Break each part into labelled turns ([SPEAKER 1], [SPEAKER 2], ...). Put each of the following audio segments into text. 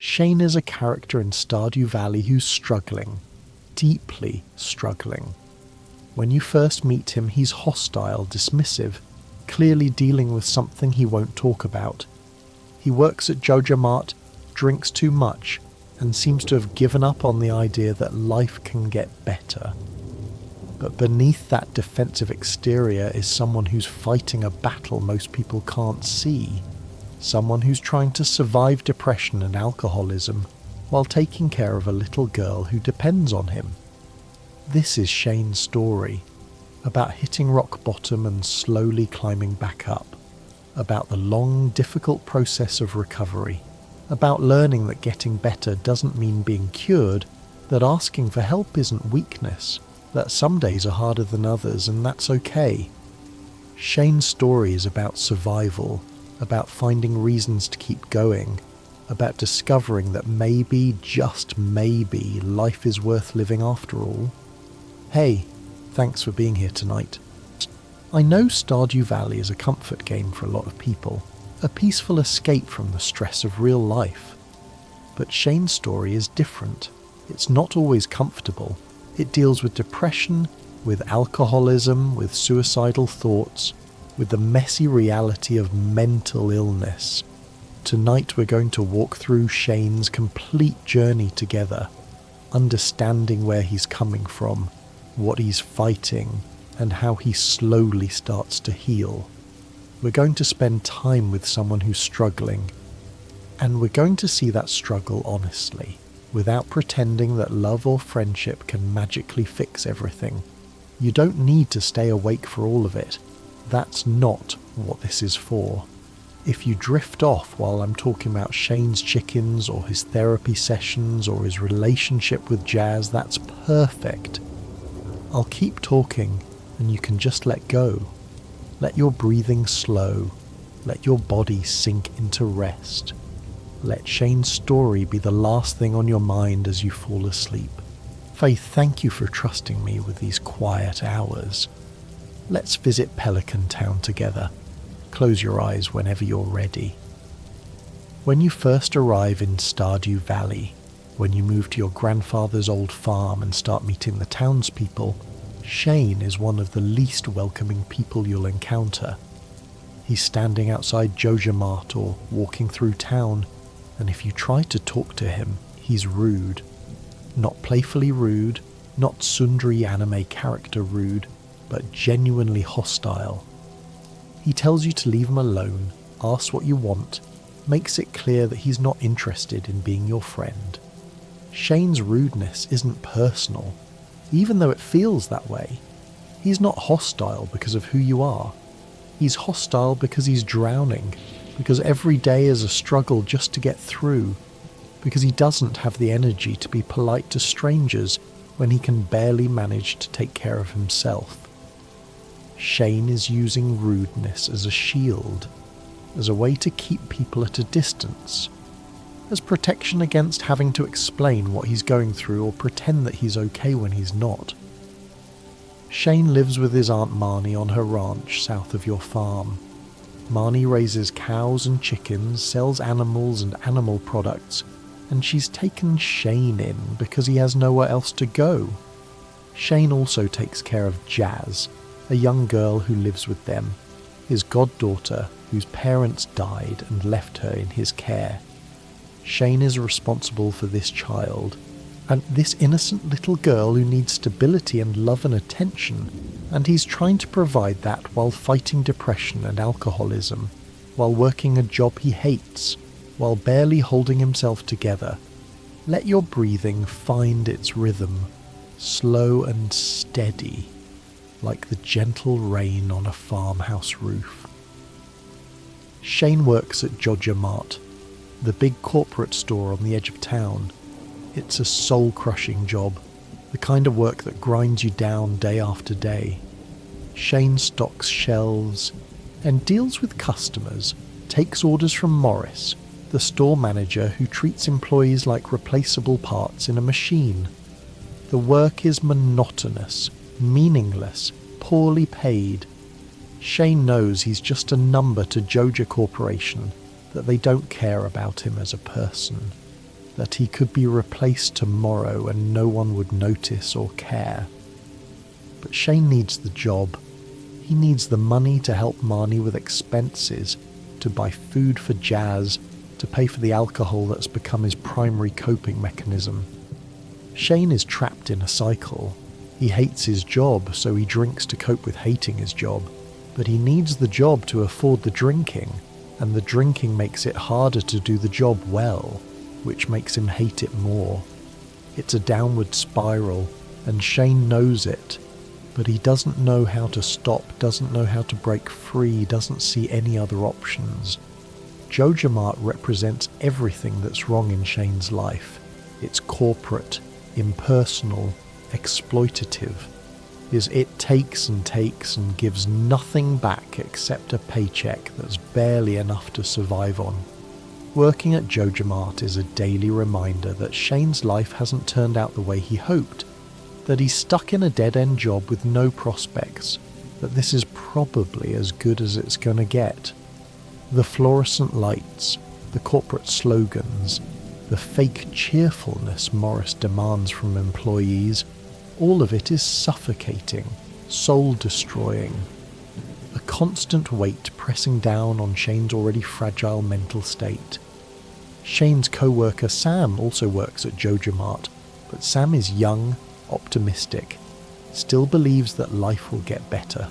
[SPEAKER 1] Shane is a character in Stardew Valley who's struggling, deeply struggling. When you first meet him, he's hostile, dismissive, clearly dealing with something he won't talk about. He works at JojaMart, drinks too much, and seems to have given up on the idea that life can get better. But beneath that defensive exterior is someone who's fighting a battle most people can't see. Someone who's trying to survive depression and alcoholism while taking care of a little girl who depends on him. This is Shane's story, about hitting rock bottom and slowly climbing back up, about the long, difficult process of recovery, about learning that getting better doesn't mean being cured, that asking for help isn't weakness, that some days are harder than others and that's okay. Shane's story is about survival, about finding reasons to keep going, about discovering that maybe, just maybe, life is worth living after all. Hey, thanks for being here tonight. I know Stardew Valley is a comfort game for a lot of people, a peaceful escape from the stress of real life. But Shane's story is different. It's not always comfortable. It deals with depression, with alcoholism, with suicidal thoughts, with the messy reality of mental illness. Tonight we're going to walk through Shane's complete journey together, understanding where he's coming from, what he's fighting, and how he slowly starts to heal. We're going to spend time with someone who's struggling, and we're going to see that struggle honestly, without pretending that love or friendship can magically fix everything. You don't need to stay awake for all of it. That's not what this is for. If you drift off while I'm talking about Shane's chickens or his therapy sessions or his relationship with Jazz, that's perfect. I'll keep talking and you can just let go. Let your breathing slow. Let your body sink into rest. Let Shane's story be the last thing on your mind as you fall asleep. Faith, thank you for trusting me with these quiet hours. Let's visit Pelican Town together. Close your eyes whenever you're ready. When you first arrive in Stardew Valley, when you move to your grandfather's old farm and start meeting the townspeople, Shane is one of the least welcoming people you'll encounter. He's standing outside JojaMart or walking through town, and if you try to talk to him, he's rude. Not playfully rude, not tsundere anime character rude, but genuinely hostile. He tells you to leave him alone, asks what you want, makes it clear that he's not interested in being your friend. Shane's rudeness isn't personal, even though it feels that way. He's not hostile because of who you are. He's hostile because he's drowning, because every day is a struggle just to get through, because he doesn't have the energy to be polite to strangers when he can barely manage to take care of himself. Shane is using rudeness as a shield, as a way to keep people at a distance, as protection against having to explain what he's going through or pretend that he's okay when he's not. Shane lives with his Aunt Marnie on her ranch south of your farm. Marnie raises cows and chickens, sells animals and animal products, and she's taken Shane in because he has nowhere else to go. Shane also takes care of Jazz, a young girl who lives with them, his goddaughter whose parents died and left her in his care. Shane is responsible for this child, and this innocent little girl who needs stability and love and attention, and he's trying to provide that while fighting depression and alcoholism, while working a job he hates, while barely holding himself together. Let your breathing find its rhythm, slow and steady, like the gentle rain on a farmhouse roof. Shane works at JojaMart, the big corporate store on the edge of town. It's a soul-crushing job, the kind of work that grinds you down day after day. Shane stocks shelves and deals with customers, takes orders from Morris, the store manager who treats employees like replaceable parts in a machine. The work is monotonous, meaningless, poorly paid. Shane knows he's just a number to Joja Corporation, that they don't care about him as a person. that he could be replaced tomorrow and no one would notice or care. But Shane needs the job. He needs the money to help Marnie with expenses, to buy food for Jazz, to pay for the alcohol that's become his primary coping mechanism. Shane is trapped in a cycle. He hates his job, so he drinks to cope with hating his job. But he needs the job to afford the drinking, and the drinking makes it harder to do the job well, which makes him hate it more. It's a downward spiral, and Shane knows it, but he doesn't know how to stop, doesn't know how to break free, doesn't see any other options. JojaMart represents everything that's wrong in Shane's life. It's corporate, impersonal, exploitative. It takes and gives nothing back except a paycheck that's barely enough to survive on. Working at JojaMart is a daily reminder that Shane's life hasn't turned out the way he hoped, that he's stuck in a dead-end job with no prospects, that this is probably as good as it's gonna get. The fluorescent lights, the corporate slogans, the fake cheerfulness Morris demands from employees, all of it is suffocating, soul-destroying. A constant weight pressing down on Shane's already fragile mental state. Shane's co-worker Sam also works at JojaMart, but Sam is young, optimistic, still believes that life will get better.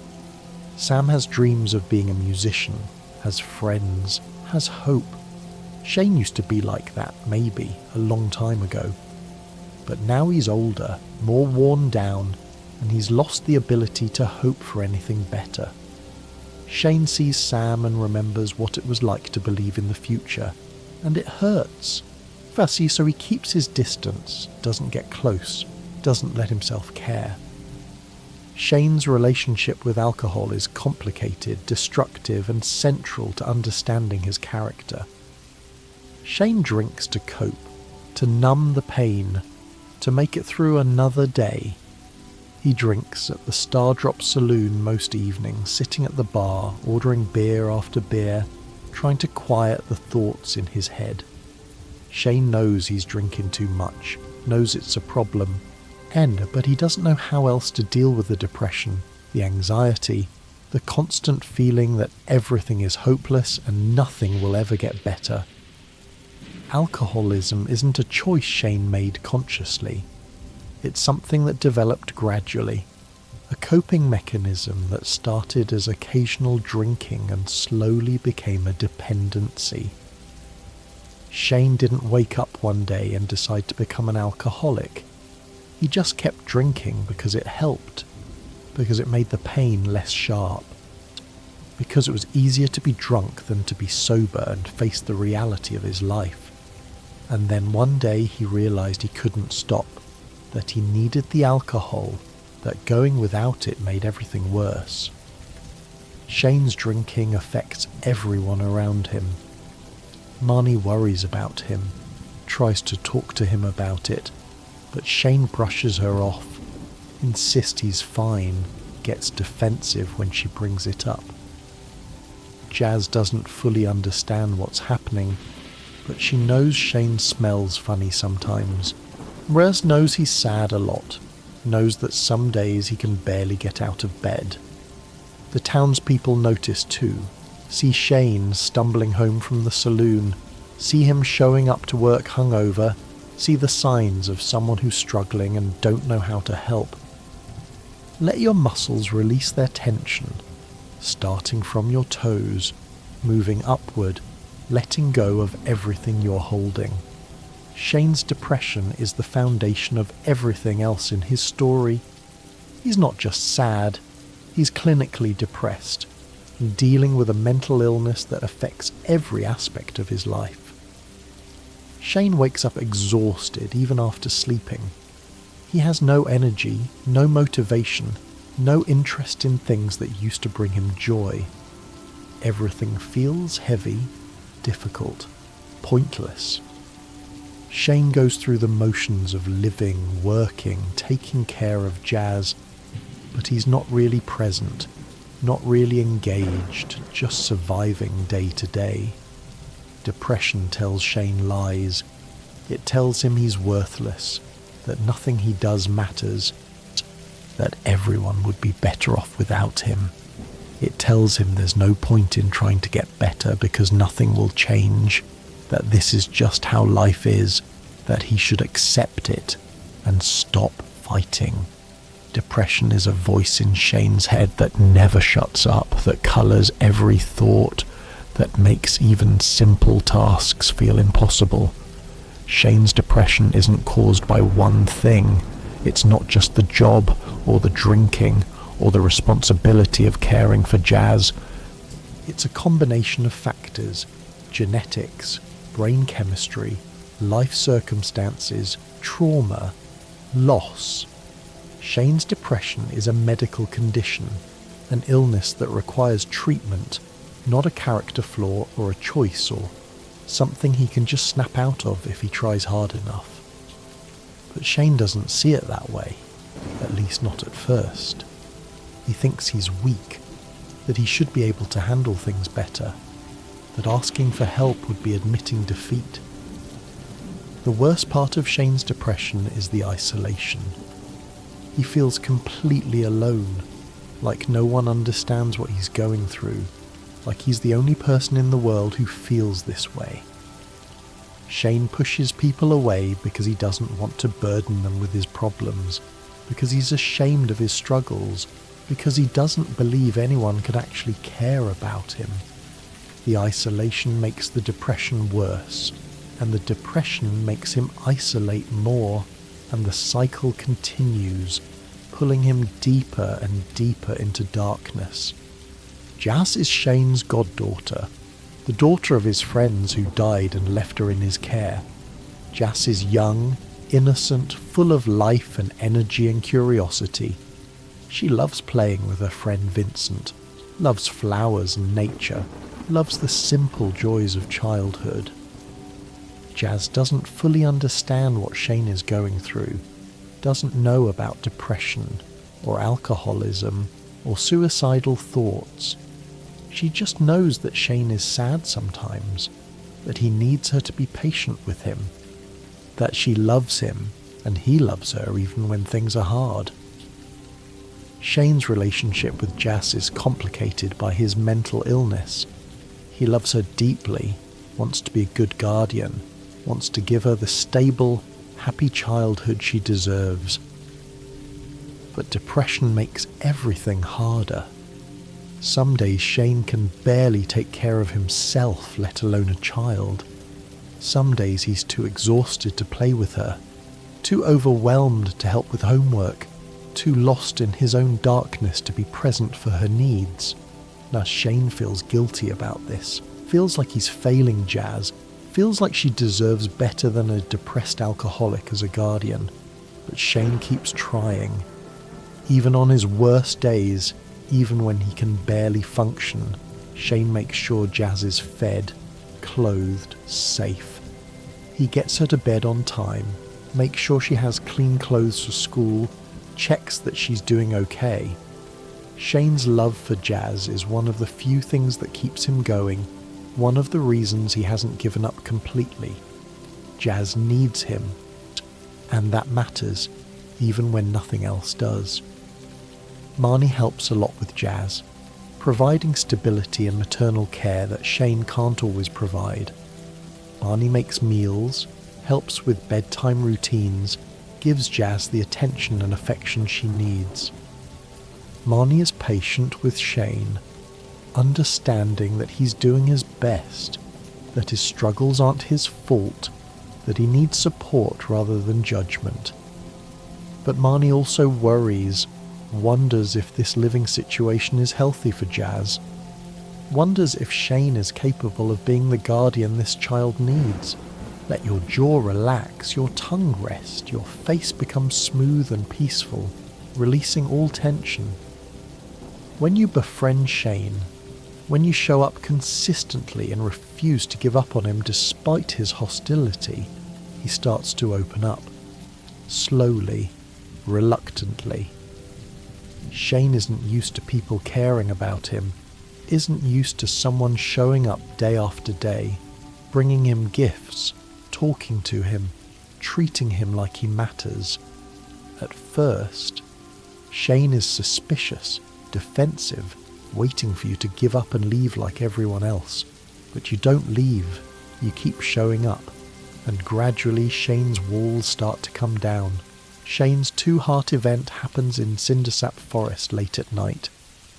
[SPEAKER 1] Sam has dreams of being a musician, has friends, has hope. Shane used to be like that, maybe, a long time ago. But now he's older, more worn down, and he's lost the ability to hope for anything better. Shane sees Sam and remembers what it was like to believe in the future, and it hurts. Fussy, so he keeps his distance, doesn't get close, doesn't let himself care. Shane's relationship with alcohol is complicated, destructive, and central to understanding his character. Shane drinks to cope, to numb the pain, to make it through another day. He drinks at the Stardrop Saloon most evenings, sitting at the bar, ordering beer after beer, trying to quiet the thoughts in his head. Shane knows he's drinking too much, knows it's a problem, but he doesn't know how else to deal with the depression, the anxiety, the constant feeling that everything is hopeless and nothing will ever get better. Alcoholism isn't a choice Shane made consciously. It's something that developed gradually, a coping mechanism that started as occasional drinking and slowly became a dependency. Shane didn't wake up one day and decide to become an alcoholic. He just kept drinking because it helped, because it made the pain less sharp, because it was easier to be drunk than to be sober and face the reality of his life. And then one day he realized he couldn't stop, that he needed the alcohol, that going without it made everything worse. Shane's drinking affects everyone around him. Marnie worries about him, tries to talk to him about it, but Shane brushes her off, insists he's fine, gets defensive when she brings it up. Jazz doesn't fully understand what's happening, but she knows Shane smells funny sometimes. Raz knows he's sad a lot, knows that some days he can barely get out of bed. The townspeople notice too, see Shane stumbling home from the saloon, see him showing up to work hungover, see the signs of someone who's struggling and don't know how to help. Let your muscles release their tension, starting from your toes, moving upward, letting go of everything you're holding. Shane's depression is the foundation of everything else in his story. He's not just sad, he's clinically depressed, dealing with a mental illness that affects every aspect of his life. Shane wakes up exhausted even after sleeping. He has no energy, no motivation, no interest in things that used to bring him joy. Everything feels heavy, difficult, pointless. Shane goes through the motions of living, working, taking care of Jazz, but he's not really present, not really engaged, just surviving day to day. Depression tells Shane lies. It tells him he's worthless, that nothing he does matters, that everyone would be better off without him. It tells him there's no point in trying to get better because nothing will change, that this is just how life is, that he should accept it and stop fighting. Depression is a voice in Shane's head that never shuts up, that colours every thought, that makes even simple tasks feel impossible. Shane's depression isn't caused by one thing. It's not just the job or the drinking or the responsibility of caring for Jazz. It's a combination of factors: genetics, brain chemistry, life circumstances, trauma, loss. Shane's depression is a medical condition, an illness that requires treatment, not a character flaw or a choice or something he can just snap out of if he tries hard enough. But Shane doesn't see it that way, at least not at first. He thinks he's weak, that he should be able to handle things better, that asking for help would be admitting defeat. The worst part of Shane's depression is the isolation. He feels completely alone, like no one understands what he's going through, like he's the only person in the world who feels this way. Shane pushes people away because he doesn't want to burden them with his problems, because he's ashamed of his struggles, because he doesn't believe anyone could actually care about him. The isolation makes the depression worse, and the depression makes him isolate more, and the cycle continues, pulling him deeper and deeper into darkness. Jazz is Shane's goddaughter, the daughter of his friends who died and left her in his care. Jazz is young, innocent, full of life and energy and curiosity. She loves playing with her friend Vincent, loves flowers and nature, loves the simple joys of childhood. Jazz doesn't fully understand what Shane is going through, doesn't know about depression or alcoholism or suicidal thoughts. She just knows that Shane is sad sometimes, that he needs her to be patient with him, that she loves him and he loves her even when things are hard. Shane's relationship with Jazz is complicated by his mental illness. He loves her deeply, wants to be a good guardian, wants to give her the stable, happy childhood she deserves. But depression makes everything harder. Some days Shane can barely take care of himself, let alone a child. Some days he's too exhausted to play with her, too overwhelmed to help with homework, too lost in his own darkness to be present for her needs. Now Shane feels guilty about this, feels like he's failing Jazz, feels like she deserves better than a depressed alcoholic as a guardian. But Shane keeps trying. Even on his worst days, even when he can barely function, Shane makes sure Jazz is fed, clothed, safe. He gets her to bed on time, makes sure she has clean clothes for school, checks that she's doing okay. Shane's love for Jazz is one of the few things that keeps him going, one of the reasons he hasn't given up completely. Jazz needs him, and that matters, even when nothing else does. Marnie helps a lot with Jazz, providing stability and maternal care that Shane can't always provide. Marnie makes meals, helps with bedtime routines, gives Jazz the attention and affection she needs. Marnie is patient with Shane, understanding that he's doing his best, that his struggles aren't his fault, that he needs support rather than judgment. But Marnie also worries, wonders if this living situation is healthy for Jazz, wonders if Shane is capable of being the guardian this child needs. Let your jaw relax, your tongue rest, your face become smooth and peaceful, releasing all tension. When you befriend Shane, when you show up consistently and refuse to give up on him despite his hostility, he starts to open up. Slowly, reluctantly. Shane isn't used to people caring about him, isn't used to someone showing up day after day, bringing him gifts, talking to him, treating him like he matters. At first, Shane is suspicious, defensive, waiting for you to give up and leave like everyone else. But you don't leave, you keep showing up, and gradually Shane's walls start to come down. Shane's 2-heart event happens in Cindersap Forest late at night.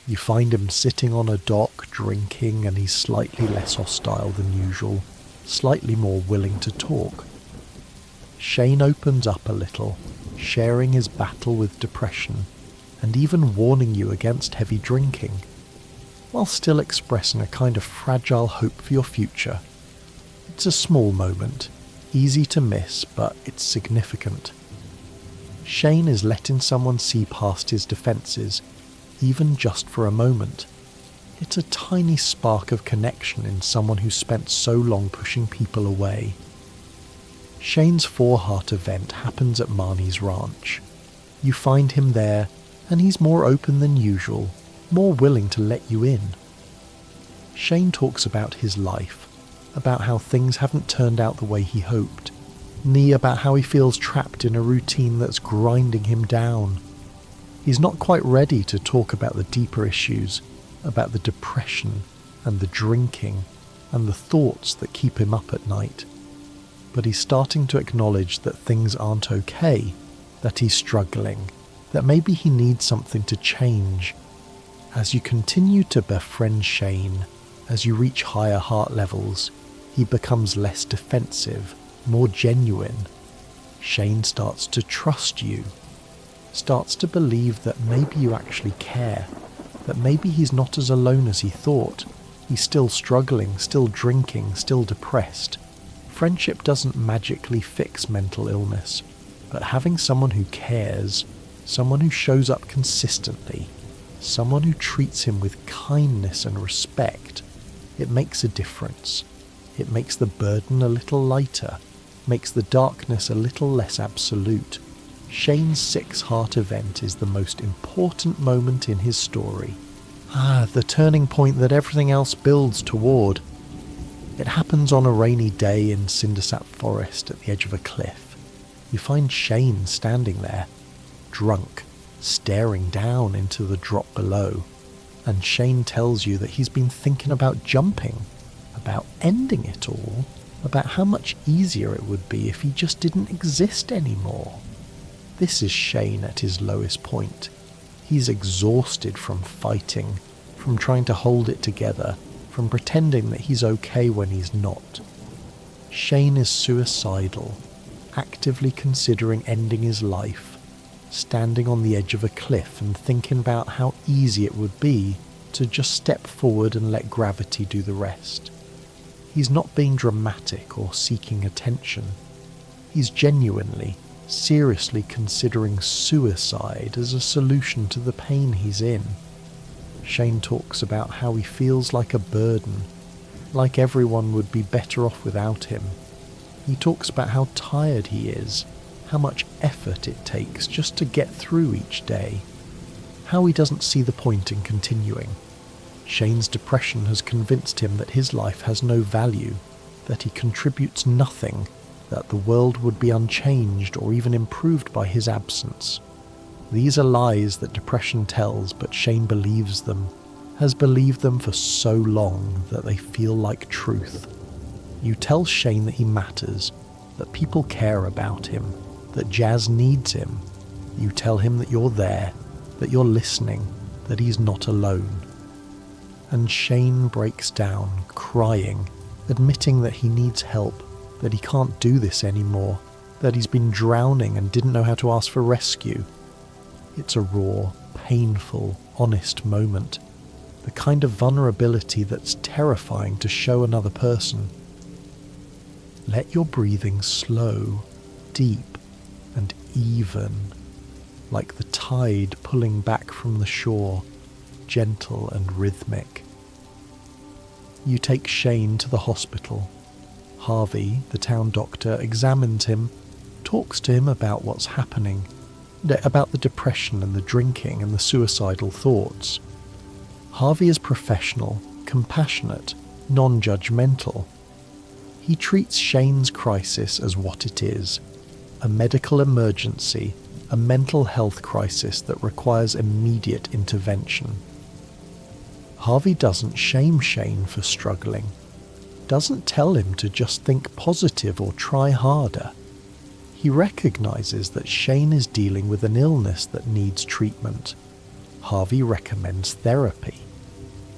[SPEAKER 1] You find him sitting on a dock drinking, and he's slightly less hostile than usual, slightly more willing to talk. Shane opens up a little, sharing his battle with depression, and even warning you against heavy drinking, while still expressing a kind of fragile hope for your future. It's a small moment, easy to miss, but it's significant. Shane is letting someone see past his defences, even just for a moment. It's a tiny spark of connection in someone who spent so long pushing people away. Shane's 4-heart event happens at Marnie's ranch. You find him there, and he's more open than usual, more willing to let you in. Shane talks about his life, about how things haven't turned out the way he hoped, about how he feels trapped in a routine that's grinding him down. He's not quite ready to talk about the deeper issues, about the depression and the drinking and the thoughts that keep him up at night. But he's starting to acknowledge that things aren't okay, that he's struggling, that maybe he needs something to change. As you continue to befriend Shane, as you reach higher heart levels, he becomes less defensive, more genuine. Shane starts to trust you, starts to believe that maybe you actually care, that maybe he's not as alone as he thought. He's still struggling, still drinking, still depressed. Friendship doesn't magically fix mental illness, but having someone who cares, someone who shows up consistently, someone who treats him with kindness and respect, it makes a difference. It makes the burden a little lighter, makes the darkness a little less absolute. Shane's 6-heart event is the most important moment in his story. The turning point that everything else builds toward. It happens on a rainy day in Cindersap Forest at the edge of a cliff. You find Shane standing there, drunk, staring down into the drop below, and Shane tells you that he's been thinking about jumping, about ending it all, about how much easier it would be if he just didn't exist anymore. This is Shane at his lowest point. He's exhausted from fighting, from trying to hold it together, from pretending that he's okay when he's not. Shane is suicidal, actively considering ending his life, standing on the edge of a cliff and thinking about how easy it would be to just step forward and let gravity do the rest. He's not being dramatic or seeking attention. He's genuinely, seriously considering suicide as a solution to the pain he's in. Shane talks about how he feels like a burden, like everyone would be better off without him. He talks about how tired he is, how much effort it takes just to get through each day, how he doesn't see the point in continuing. Shane's depression has convinced him that his life has no value, that he contributes nothing, that the world would be unchanged or even improved by his absence. These are lies that depression tells, but Shane believes them, has believed them for so long that they feel like truth. You tell Shane that he matters, that people care about him, that Jazz needs him. You tell him that you're there, that you're listening, that he's not alone. And Shane breaks down, crying, admitting that he needs help, that he can't do this anymore, that he's been drowning and didn't know how to ask for rescue. It's a raw, painful, honest moment, the kind of vulnerability that's terrifying to show another person. Let your breathing slow, deep, and even, like the tide pulling back from the shore, gentle and rhythmic. You take Shane to the hospital. Harvey, the town doctor, examines him, talks to him about what's happening, about the depression and the drinking and the suicidal thoughts. Harvey is professional, compassionate, non-judgmental. He treats Shane's crisis as what it is, a medical emergency, a mental health crisis that requires immediate intervention. Harvey doesn't shame Shane for struggling, doesn't tell him to just think positive or try harder. He recognizes that Shane is dealing with an illness that needs treatment. Harvey recommends therapy.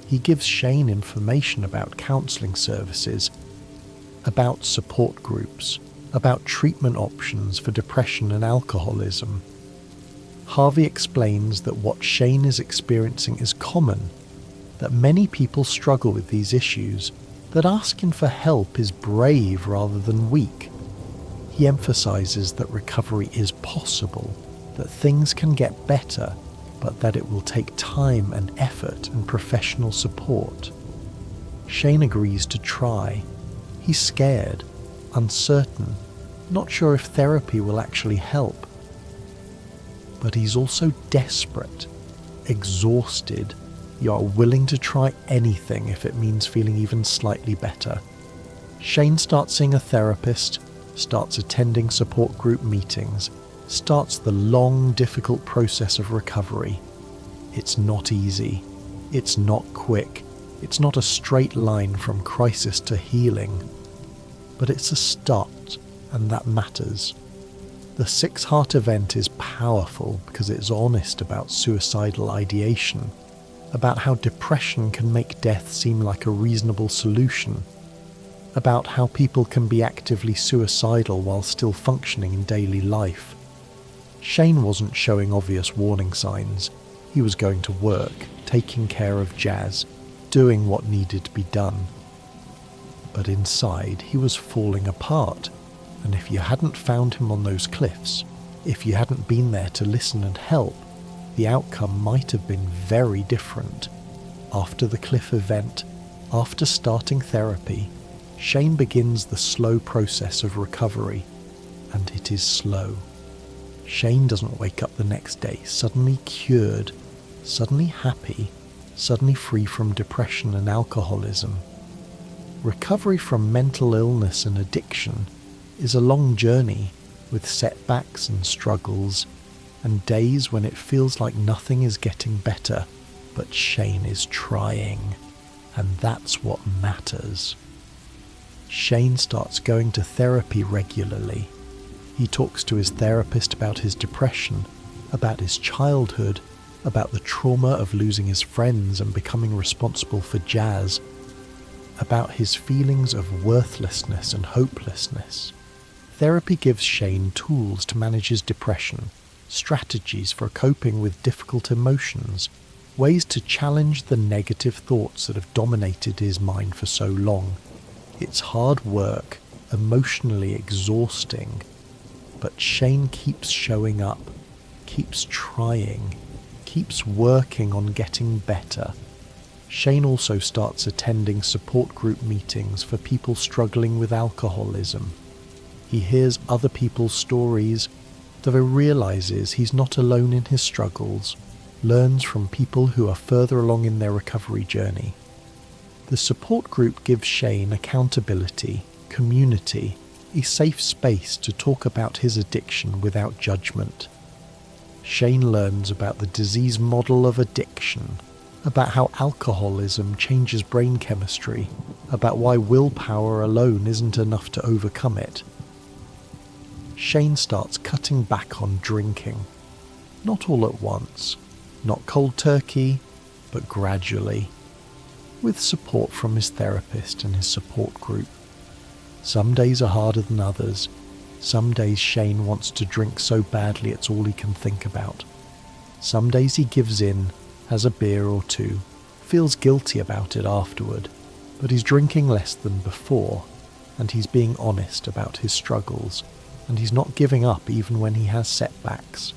[SPEAKER 1] He gives Shane information about counseling services, about support groups, about treatment options for depression and alcoholism. Harvey explains that what Shane is experiencing is common, that many people struggle with these issues, that asking for help is brave rather than weak. He emphasizes that recovery is possible, that things can get better, but that it will take time and effort and professional support. Shane agrees to try. He's scared, uncertain, not sure if therapy will actually help. But he's also desperate, exhausted. You are willing to try anything if it means feeling even slightly better. Shane starts seeing a therapist, starts attending support group meetings, starts the long, difficult process of recovery. It's not easy. It's not quick. It's not a straight line from crisis to healing. But it's a start, and that matters. The 6 Heart event is powerful because it's honest about suicidal ideation, about how depression can make death seem like a reasonable solution, about how people can be actively suicidal while still functioning in daily life. Shane wasn't showing obvious warning signs. He was going to work, taking care of Jazz, doing what needed to be done. But inside, he was falling apart, and if you hadn't found him on those cliffs, if you hadn't been there to listen and help, the outcome might have been very different. After the cliff event, after starting therapy, Shane begins the slow process of recovery, and it is slow. Shane doesn't wake up the next day suddenly cured, suddenly happy, suddenly free from depression and alcoholism. Recovery from mental illness and addiction is a long journey with setbacks and struggles, and days when it feels like nothing is getting better, but Shane is trying, and that's what matters. Shane starts going to therapy regularly. He talks to his therapist about his depression, about his childhood, about the trauma of losing his friends and becoming responsible for Jazz, about his feelings of worthlessness and hopelessness. Therapy gives Shane tools to manage his depression, strategies for coping with difficult emotions, ways to challenge the negative thoughts that have dominated his mind for so long. It's hard work, emotionally exhausting, but Shane keeps showing up, keeps trying, keeps working on getting better. Shane also starts attending support group meetings for people struggling with alcoholism. He hears other people's stories, though realizes he's not alone in his struggles, learns from people who are further along in their recovery journey. The support group gives Shane accountability, community, a safe space to talk about his addiction without judgment. Shane learns about the disease model of addiction, about how alcoholism changes brain chemistry, about why willpower alone isn't enough to overcome it. Shane starts cutting back on drinking. Not all at once, not cold turkey, but gradually, with support from his therapist and his support group. Some days are harder than others. Some days Shane wants to drink so badly it's all he can think about. Some days he gives in, has a beer or two, feels guilty about it afterward, but he's drinking less than before, and he's being honest about his struggles, and he's not giving up even when he has setbacks.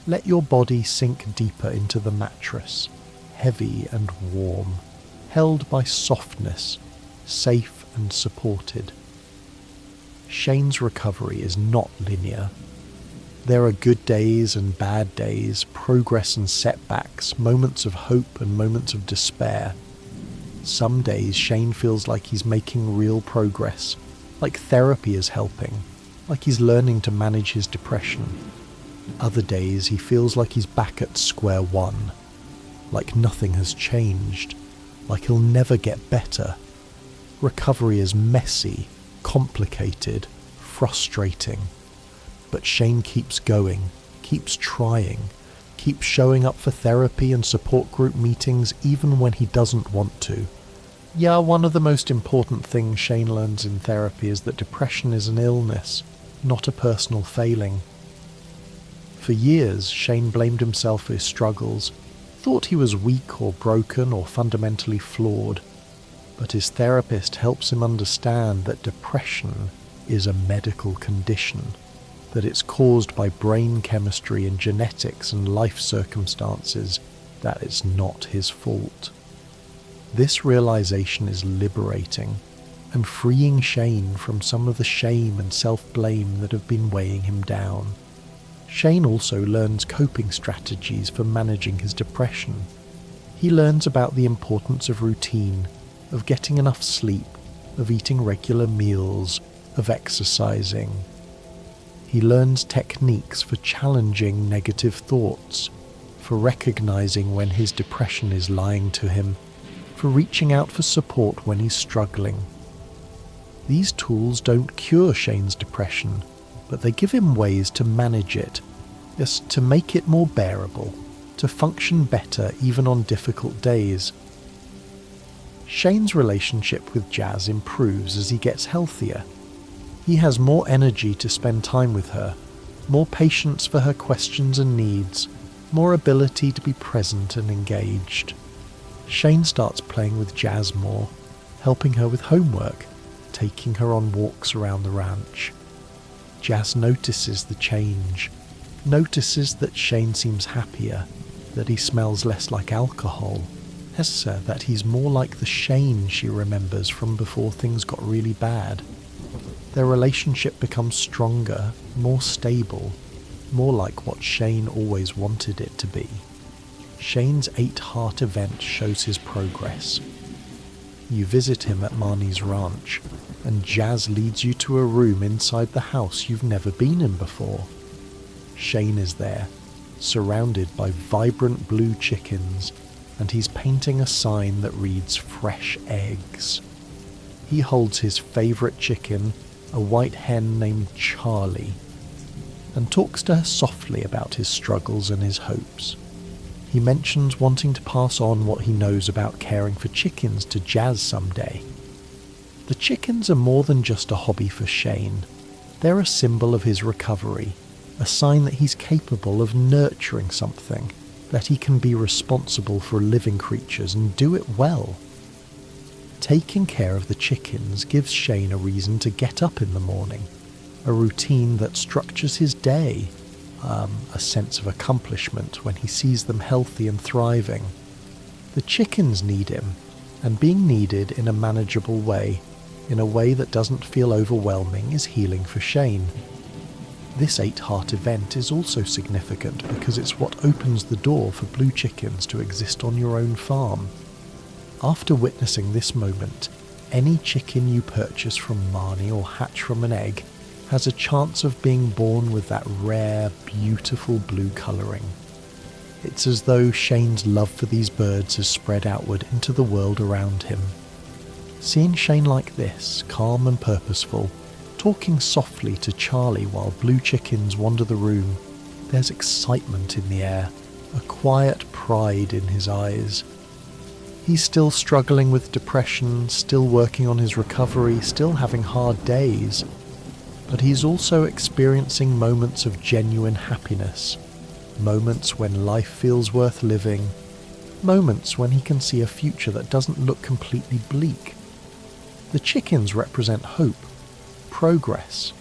[SPEAKER 1] Let your body sink deeper into the mattress, heavy and warm, held by softness, safe and supported. Shane's recovery is not linear. There are good days and bad days, progress and setbacks, moments of hope and moments of despair. Some days Shane feels like he's making real progress, like therapy is helping, like he's learning to manage his depression. Other days he feels like he's back at square one, like nothing has changed, like he'll never get better. Recovery is messy, complicated, frustrating. But Shane keeps going, keeps trying, keeps showing up for therapy and support group meetings even when he doesn't want to. Yeah, one of the most important things Shane learns in therapy is that depression is an illness, not a personal failing. For years, Shane blamed himself for his struggles, thought he was weak or broken or fundamentally flawed. But his therapist helps him understand that depression is a medical condition, that it's caused by brain chemistry and genetics and life circumstances, that it's not his fault. This realization is liberating and freeing Shane from some of the shame and self-blame that have been weighing him down. Shane also learns coping strategies for managing his depression. He learns about the importance of routine, of getting enough sleep, of eating regular meals, of exercising. He learns techniques for challenging negative thoughts, for recognizing when his depression is lying to him, for reaching out for support when he's struggling. These tools don't cure Shane's depression, but they give him ways to manage it, just to make it more bearable, to function better even on difficult days. Shane's relationship with Jazz improves as he gets healthier. He has more energy to spend time with her, more patience for her questions and needs, more ability to be present and engaged. Shane starts playing with Jazz more, helping her with homework, taking her on walks around the ranch. Jazz notices the change, notices that Shane seems happier, that he smells less like alcohol, that he's more like the Shane she remembers from before things got really bad. Their relationship becomes stronger, more stable, more like what Shane always wanted it to be. Shane's 8-heart event shows his progress. You visit him at Marnie's ranch, and Jazz leads you to a room inside the house you've never been in before. Shane is there, surrounded by vibrant blue chickens, and he's painting a sign that reads "Fresh Eggs." He holds his favourite chicken, a white hen named Charlie, and talks to her softly about his struggles and his hopes. He mentions wanting to pass on what he knows about caring for chickens to Jazz someday. The chickens are more than just a hobby for Shane. They're a symbol of his recovery, a sign that he's capable of nurturing something, that he can be responsible for living creatures and do it well. Taking care of the chickens gives Shane a reason to get up in the morning, a routine that structures his day, a sense of accomplishment when he sees them healthy and thriving. The chickens need him, and being needed in a manageable way, in a way that doesn't feel overwhelming, is healing for Shane. This 8-heart event is also significant because it's what opens the door for blue chickens to exist on your own farm. After witnessing this moment, any chicken you purchase from Marnie or hatch from an egg has a chance of being born with that rare, beautiful blue colouring. It's as though Shane's love for these birds has spread outward into the world around him. Seeing Shane like this, calm and purposeful, talking softly to Charlie while blue chickens wander the room, there's excitement in the air, a quiet pride in his eyes. He's still struggling with depression, still working on his recovery, still having hard days, but he's also experiencing moments of genuine happiness, moments when life feels worth living, moments when he can see a future that doesn't look completely bleak. The chickens represent hope, progress,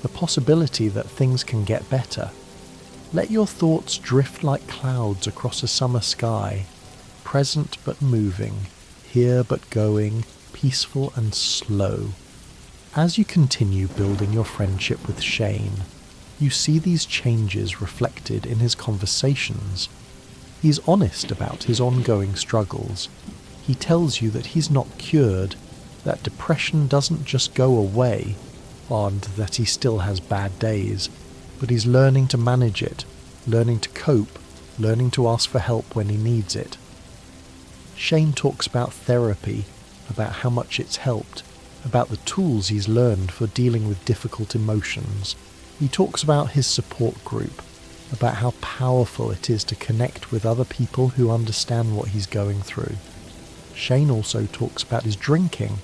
[SPEAKER 1] the possibility that things can get better. Let your thoughts drift like clouds across a summer sky, present but moving, here but going, peaceful and slow. As you continue building your friendship with Shane, you see these changes reflected in his conversations. He's honest about his ongoing struggles. He tells you that he's not cured, that depression doesn't just go away, and that he still has bad days, but he's learning to manage it, learning to cope, learning to ask for help when he needs it. Shane talks about therapy, about how much it's helped, about the tools he's learned for dealing with difficult emotions. He talks about his support group, about how powerful it is to connect with other people who understand what he's going through. Shane also talks about his drinking.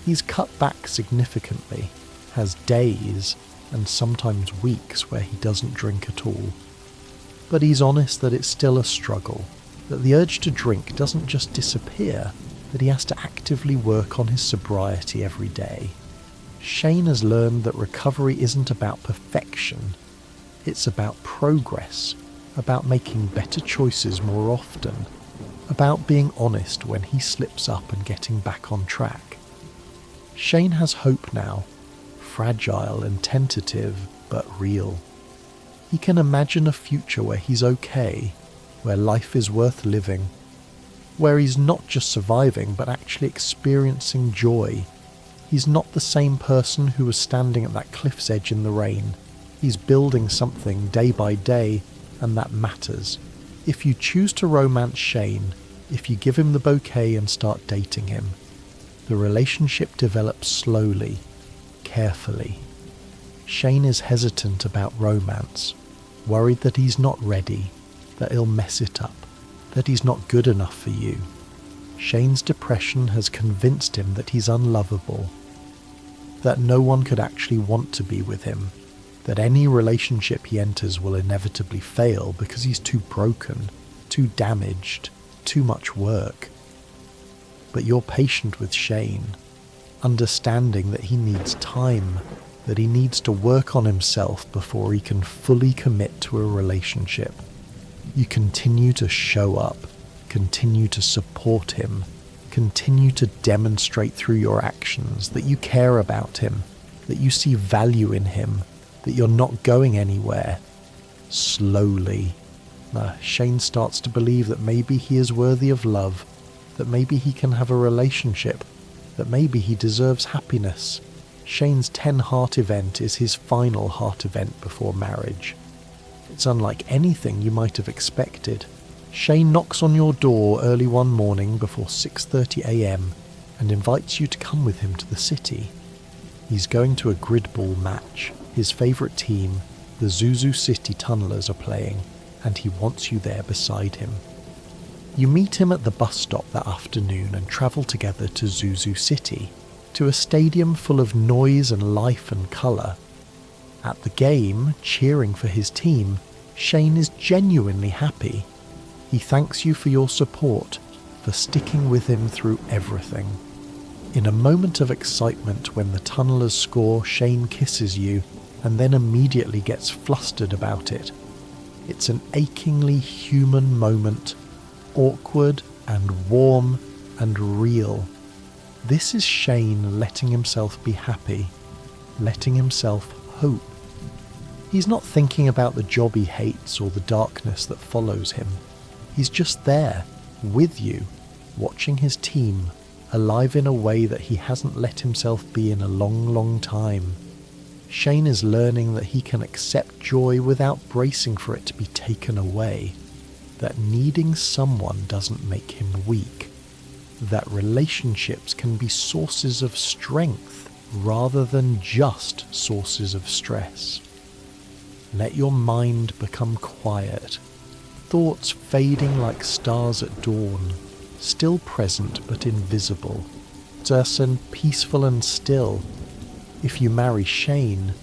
[SPEAKER 1] He's cut back significantly, has days and sometimes weeks where he doesn't drink at all. But he's honest that it's still a struggle, that the urge to drink doesn't just disappear, that he has to actively work on his sobriety every day. Shane has learned that recovery isn't about perfection, it's about progress, about making better choices more often, about being honest when he slips up and getting back on track. Shane has hope now, fragile and tentative, but real. He can imagine a future where he's okay, where life is worth living, where he's not just surviving but actually experiencing joy. He's not the same person who was standing at that cliff's edge in the rain. He's building something day by day, and that matters. If you choose to romance Shane, if you give him the bouquet and start dating him, the relationship develops slowly, carefully. Shane is hesitant about romance, worried that he's not ready, that he'll mess it up, that he's not good enough for you. Shane's depression has convinced him that he's unlovable, that no one could actually want to be with him, that any relationship he enters will inevitably fail because he's too broken, too damaged, too much work. But you're patient with Shane, understanding that he needs time, that he needs to work on himself before he can fully commit to a relationship. You continue to show up, continue to support him, continue to demonstrate through your actions that you care about him, that you see value in him, that you're not going anywhere. Slowly, Shane starts to believe that maybe he is worthy of love, that maybe he can have a relationship, that maybe he deserves happiness. Shane's 10 heart event is his final heart event before marriage. It's unlike anything you might have expected. Shane knocks on your door early one morning before 6:30 a.m. and invites you to come with him to the city. He's going to a grid ball match. His favourite team, the Zuzu City Tunnelers, are playing, and he wants you there beside him. You meet him at the bus stop that afternoon and travel together to Zuzu City, to a stadium full of noise and life and colour. At the game, cheering for his team, Shane is genuinely happy. He thanks you for your support, for sticking with him through everything. In a moment of excitement when the Tunnelers score, Shane kisses you and then immediately gets flustered about it. It's an achingly human moment, awkward and warm and real. This is Shane letting himself be happy, letting himself hope. He's not thinking about the job he hates or the darkness that follows him. He's just there, with you, watching his team, alive in a way that he hasn't let himself be in a long, long time. Shane is learning that he can accept joy without bracing for it to be taken away, that needing someone doesn't make him weak, that relationships can be sources of strength rather than just sources of stress. Let your mind become quiet, thoughts fading like stars at dawn, still present but invisible, just and peaceful and still. If you marry Shane,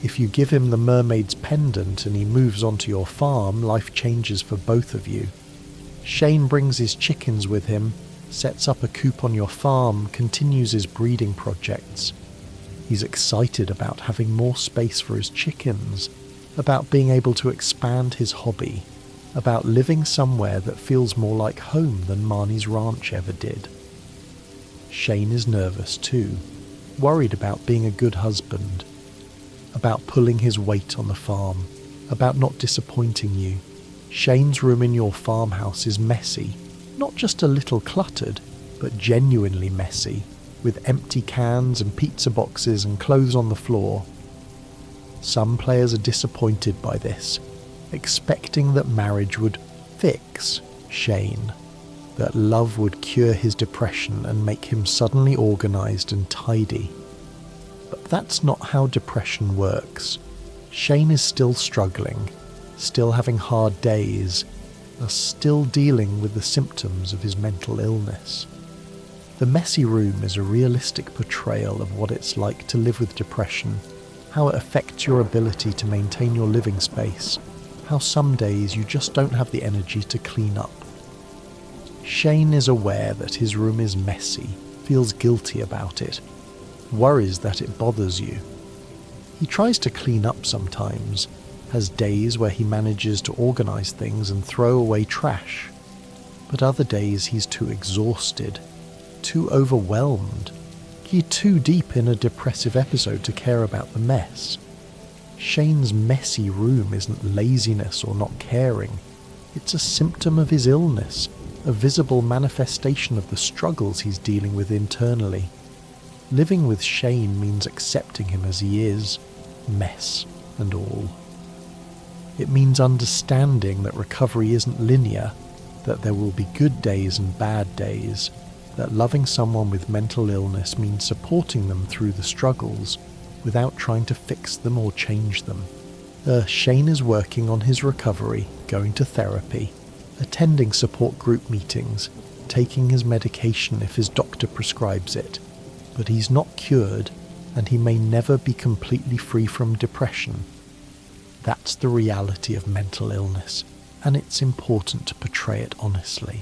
[SPEAKER 1] if you give him the mermaid's pendant and he moves onto your farm, life changes for both of you. Shane brings his chickens with him, sets up a coop on your farm, continues his breeding projects. He's excited about having more space for his chickens, about being able to expand his hobby, about living somewhere that feels more like home than Marnie's ranch ever did. Shane is nervous too, worried about being a good husband, about pulling his weight on the farm, about not disappointing you. Shane's room in your farmhouse is messy, not just a little cluttered, but genuinely messy. with empty cans and pizza boxes and clothes on the floor. Some players are disappointed by this, expecting that marriage would fix Shane, that love would cure his depression and make him suddenly organised and tidy. But that's not how depression works. Shane is still struggling, still having hard days, still dealing with the symptoms of his mental illness. The messy room is a realistic portrayal of what it's like to live with depression, how it affects your ability to maintain your living space, how some days you just don't have the energy to clean up. Shane is aware that his room is messy, feels guilty about it, worries that it bothers you. He tries to clean up sometimes, has days where he manages to organise things and throw away trash, but other days he's too exhausted, too overwhelmed. You're too deep in a depressive episode to care about the mess. Shane's messy room isn't laziness or not caring. It's a symptom of his illness, a visible manifestation of the struggles he's dealing with internally. Living with Shane means accepting him as he is, mess and all. It means understanding that recovery isn't linear, that there will be good days and bad days, that loving someone with mental illness means supporting them through the struggles without trying to fix them or change them. Shane is working on his recovery, going to therapy, attending support group meetings, taking his medication if his doctor prescribes it, but he's not cured and he may never be completely free from depression. That's the reality of mental illness, and it's important to portray it honestly.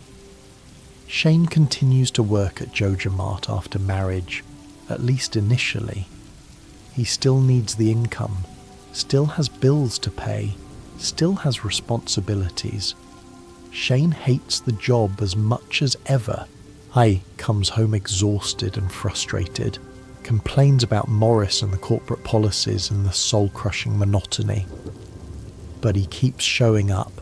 [SPEAKER 1] Shane continues to work at JojaMart after marriage, at least initially. He still needs the income, still has bills to pay, still has responsibilities. Shane hates the job as much as ever. He comes home exhausted and frustrated, complains about Morris and the corporate policies and the soul-crushing monotony. But he keeps showing up,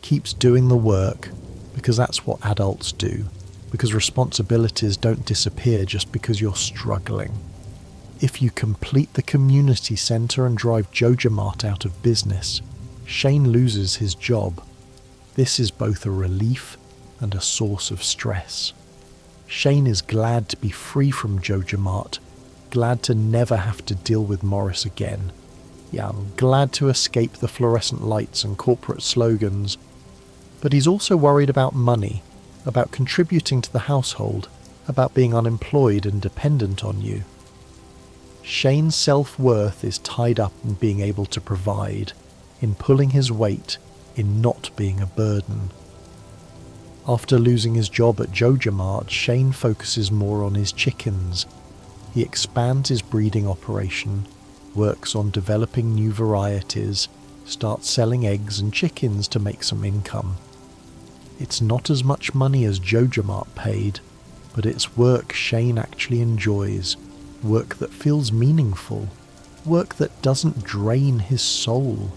[SPEAKER 1] keeps doing the work, because that's what adults do, because responsibilities don't disappear just because you're struggling. If you complete the community centre and drive JojaMart out of business, Shane loses his job. This is both a relief and a source of stress. Shane is glad to be free from JojaMart, glad to never have to deal with Morris again. Yeah, I'm glad to escape the fluorescent lights and corporate slogans. But he's also worried about money, about contributing to the household, about being unemployed and dependent on you. Shane's self-worth is tied up in being able to provide, in pulling his weight, in not being a burden. After losing his job at JojaMart, Shane focuses more on his chickens. He expands his breeding operation, works on developing new varieties, starts selling eggs and chickens to make some income. It's not as much money as JojaMart paid, but it's work Shane actually enjoys, work that feels meaningful, work that doesn't drain his soul.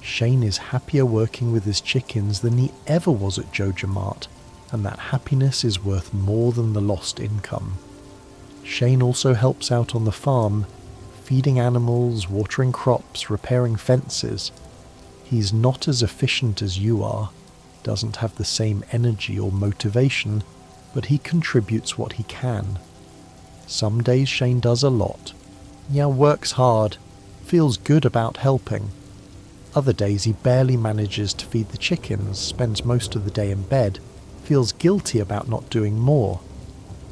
[SPEAKER 1] Shane is happier working with his chickens than he ever was at JojaMart, and that happiness is worth more than the lost income. Shane also helps out on the farm, feeding animals, watering crops, repairing fences. He's not as efficient as you are, doesn't have the same energy or motivation, but he contributes what he can. Some days Shane does a lot. Yeah, works hard, feels good about helping. Other days he barely manages to feed the chickens, spends most of the day in bed, feels guilty about not doing more.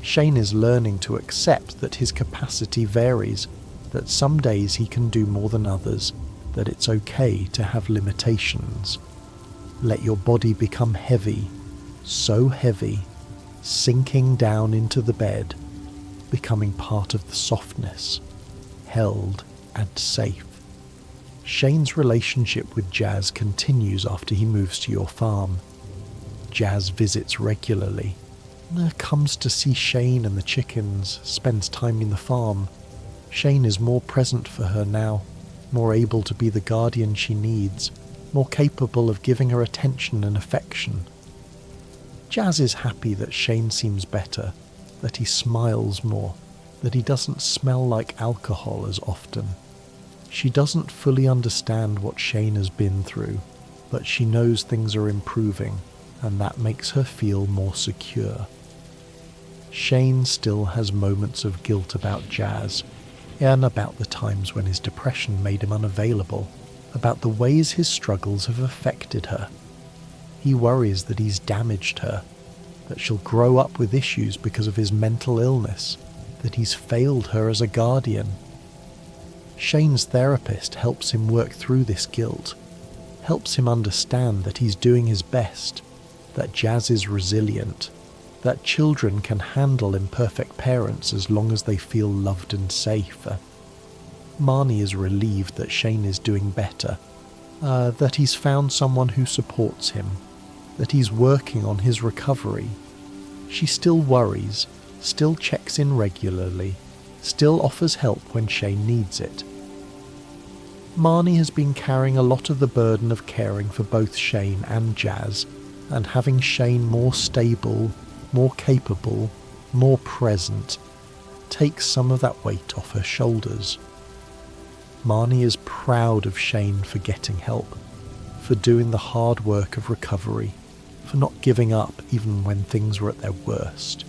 [SPEAKER 1] Shane is learning to accept that his capacity varies, that some days he can do more than others, that it's okay to have limitations. Let your body become heavy, so heavy, sinking down into the bed, becoming part of the softness, held and safe. Shane's relationship with Jazz continues after he moves to your farm. Jazz visits regularly, comes to see Shane and the chickens, spends time in the farm. Shane is more present for her now, more able to be the guardian she needs, more capable of giving her attention and affection. Jazz is happy that Shane seems better, that he smiles more, that he doesn't smell like alcohol as often. She doesn't fully understand what Shane has been through, but she knows things are improving, and that makes her feel more secure. Shane still has moments of guilt about Jazz, and about the times when his depression made him unavailable, about the ways his struggles have affected her. He worries that he's damaged her, that she'll grow up with issues because of his mental illness, that he's failed her as a guardian. Shane's therapist helps him work through this guilt, helps him understand that he's doing his best, that Jazz is resilient, that children can handle imperfect parents as long as they feel loved and safe. Marnie is relieved that Shane is doing better, that he's found someone who supports him, that he's working on his recovery. She still worries, still checks in regularly, still offers help when Shane needs it. Marnie has been carrying a lot of the burden of caring for both Shane and Jazz, and having Shane more stable, more capable, more present, takes some of that weight off her shoulders. Marnie is proud of Shane for getting help, for doing the hard work of recovery, for not giving up even when things were at their worst.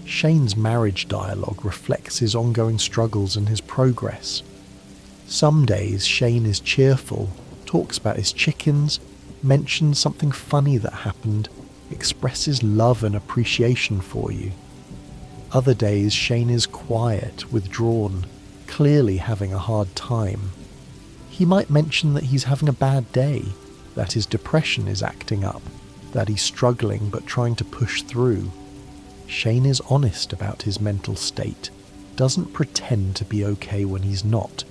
[SPEAKER 1] Shane's marriage dialogue reflects his ongoing struggles and his progress. Some days Shane is cheerful, talks about his chickens, mentions something funny that happened, expresses love and appreciation for you. Other days Shane is quiet, withdrawn, clearly having a hard time. He might mention that he's having a bad day, that his depression is acting up, that he's struggling but trying to push through. Shane is honest about his mental state, doesn't pretend to be okay when he's not,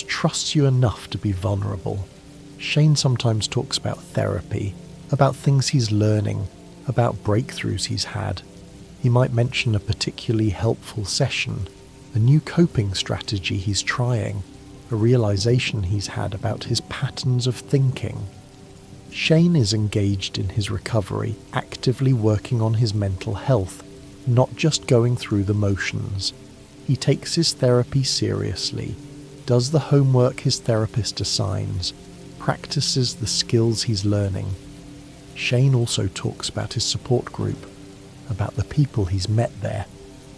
[SPEAKER 1] trusts you enough to be vulnerable. Shane sometimes talks about therapy, about things he's learning, about breakthroughs he's had. He might mention a particularly helpful session, a new coping strategy he's trying, a realization he's had about his patterns of thinking. Shane is engaged in his recovery, actively working on his mental health, not just going through the motions. He takes his therapy seriously, does the homework his therapist assigns, practices the skills he's learning. Shane also talks about his support group, about the people he's met there,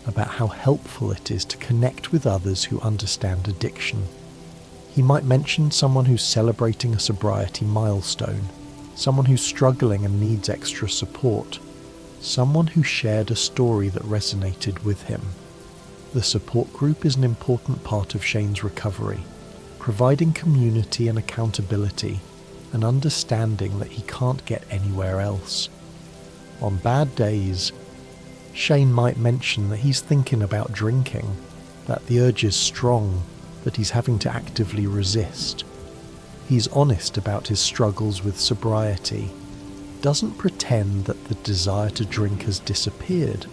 [SPEAKER 1] about how helpful it is to connect with others who understand addiction. He might mention someone who's celebrating a sobriety milestone, someone who's struggling and needs extra support, someone who shared a story that resonated with him. The support group is an important part of Shane's recovery, providing community and accountability, and understanding that he can't get anywhere else. On bad days, Shane might mention that he's thinking about drinking, that the urge is strong, that he's having to actively resist. He's honest about his struggles with sobriety, doesn't pretend that the desire to drink has disappeared.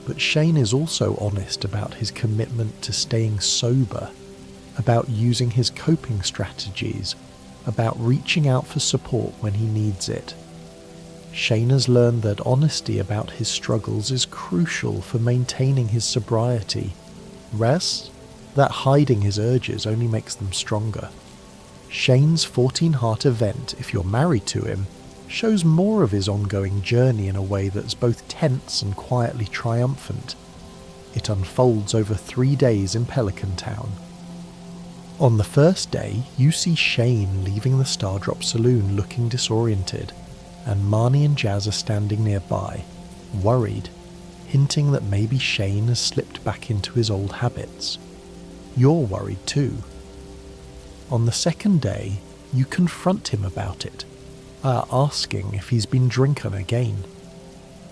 [SPEAKER 1] But Shane is also honest about his commitment to staying sober, about using his coping strategies, about reaching out for support when he needs it. Shane has learned that honesty about his struggles is crucial for maintaining his sobriety, whereas that hiding his urges only makes them stronger. Shane's 14 Heart event, if you're married to him, shows more of his ongoing journey in a way that's both tense and quietly triumphant. It unfolds over 3 days in Pelican Town. On the first day, you see Shane leaving the Stardrop Saloon looking disoriented, and Marnie and Jazz are standing nearby, worried, hinting that maybe Shane has slipped back into his old habits. You're worried too. On the second day, you confront him about it, asking if he's been drinking again.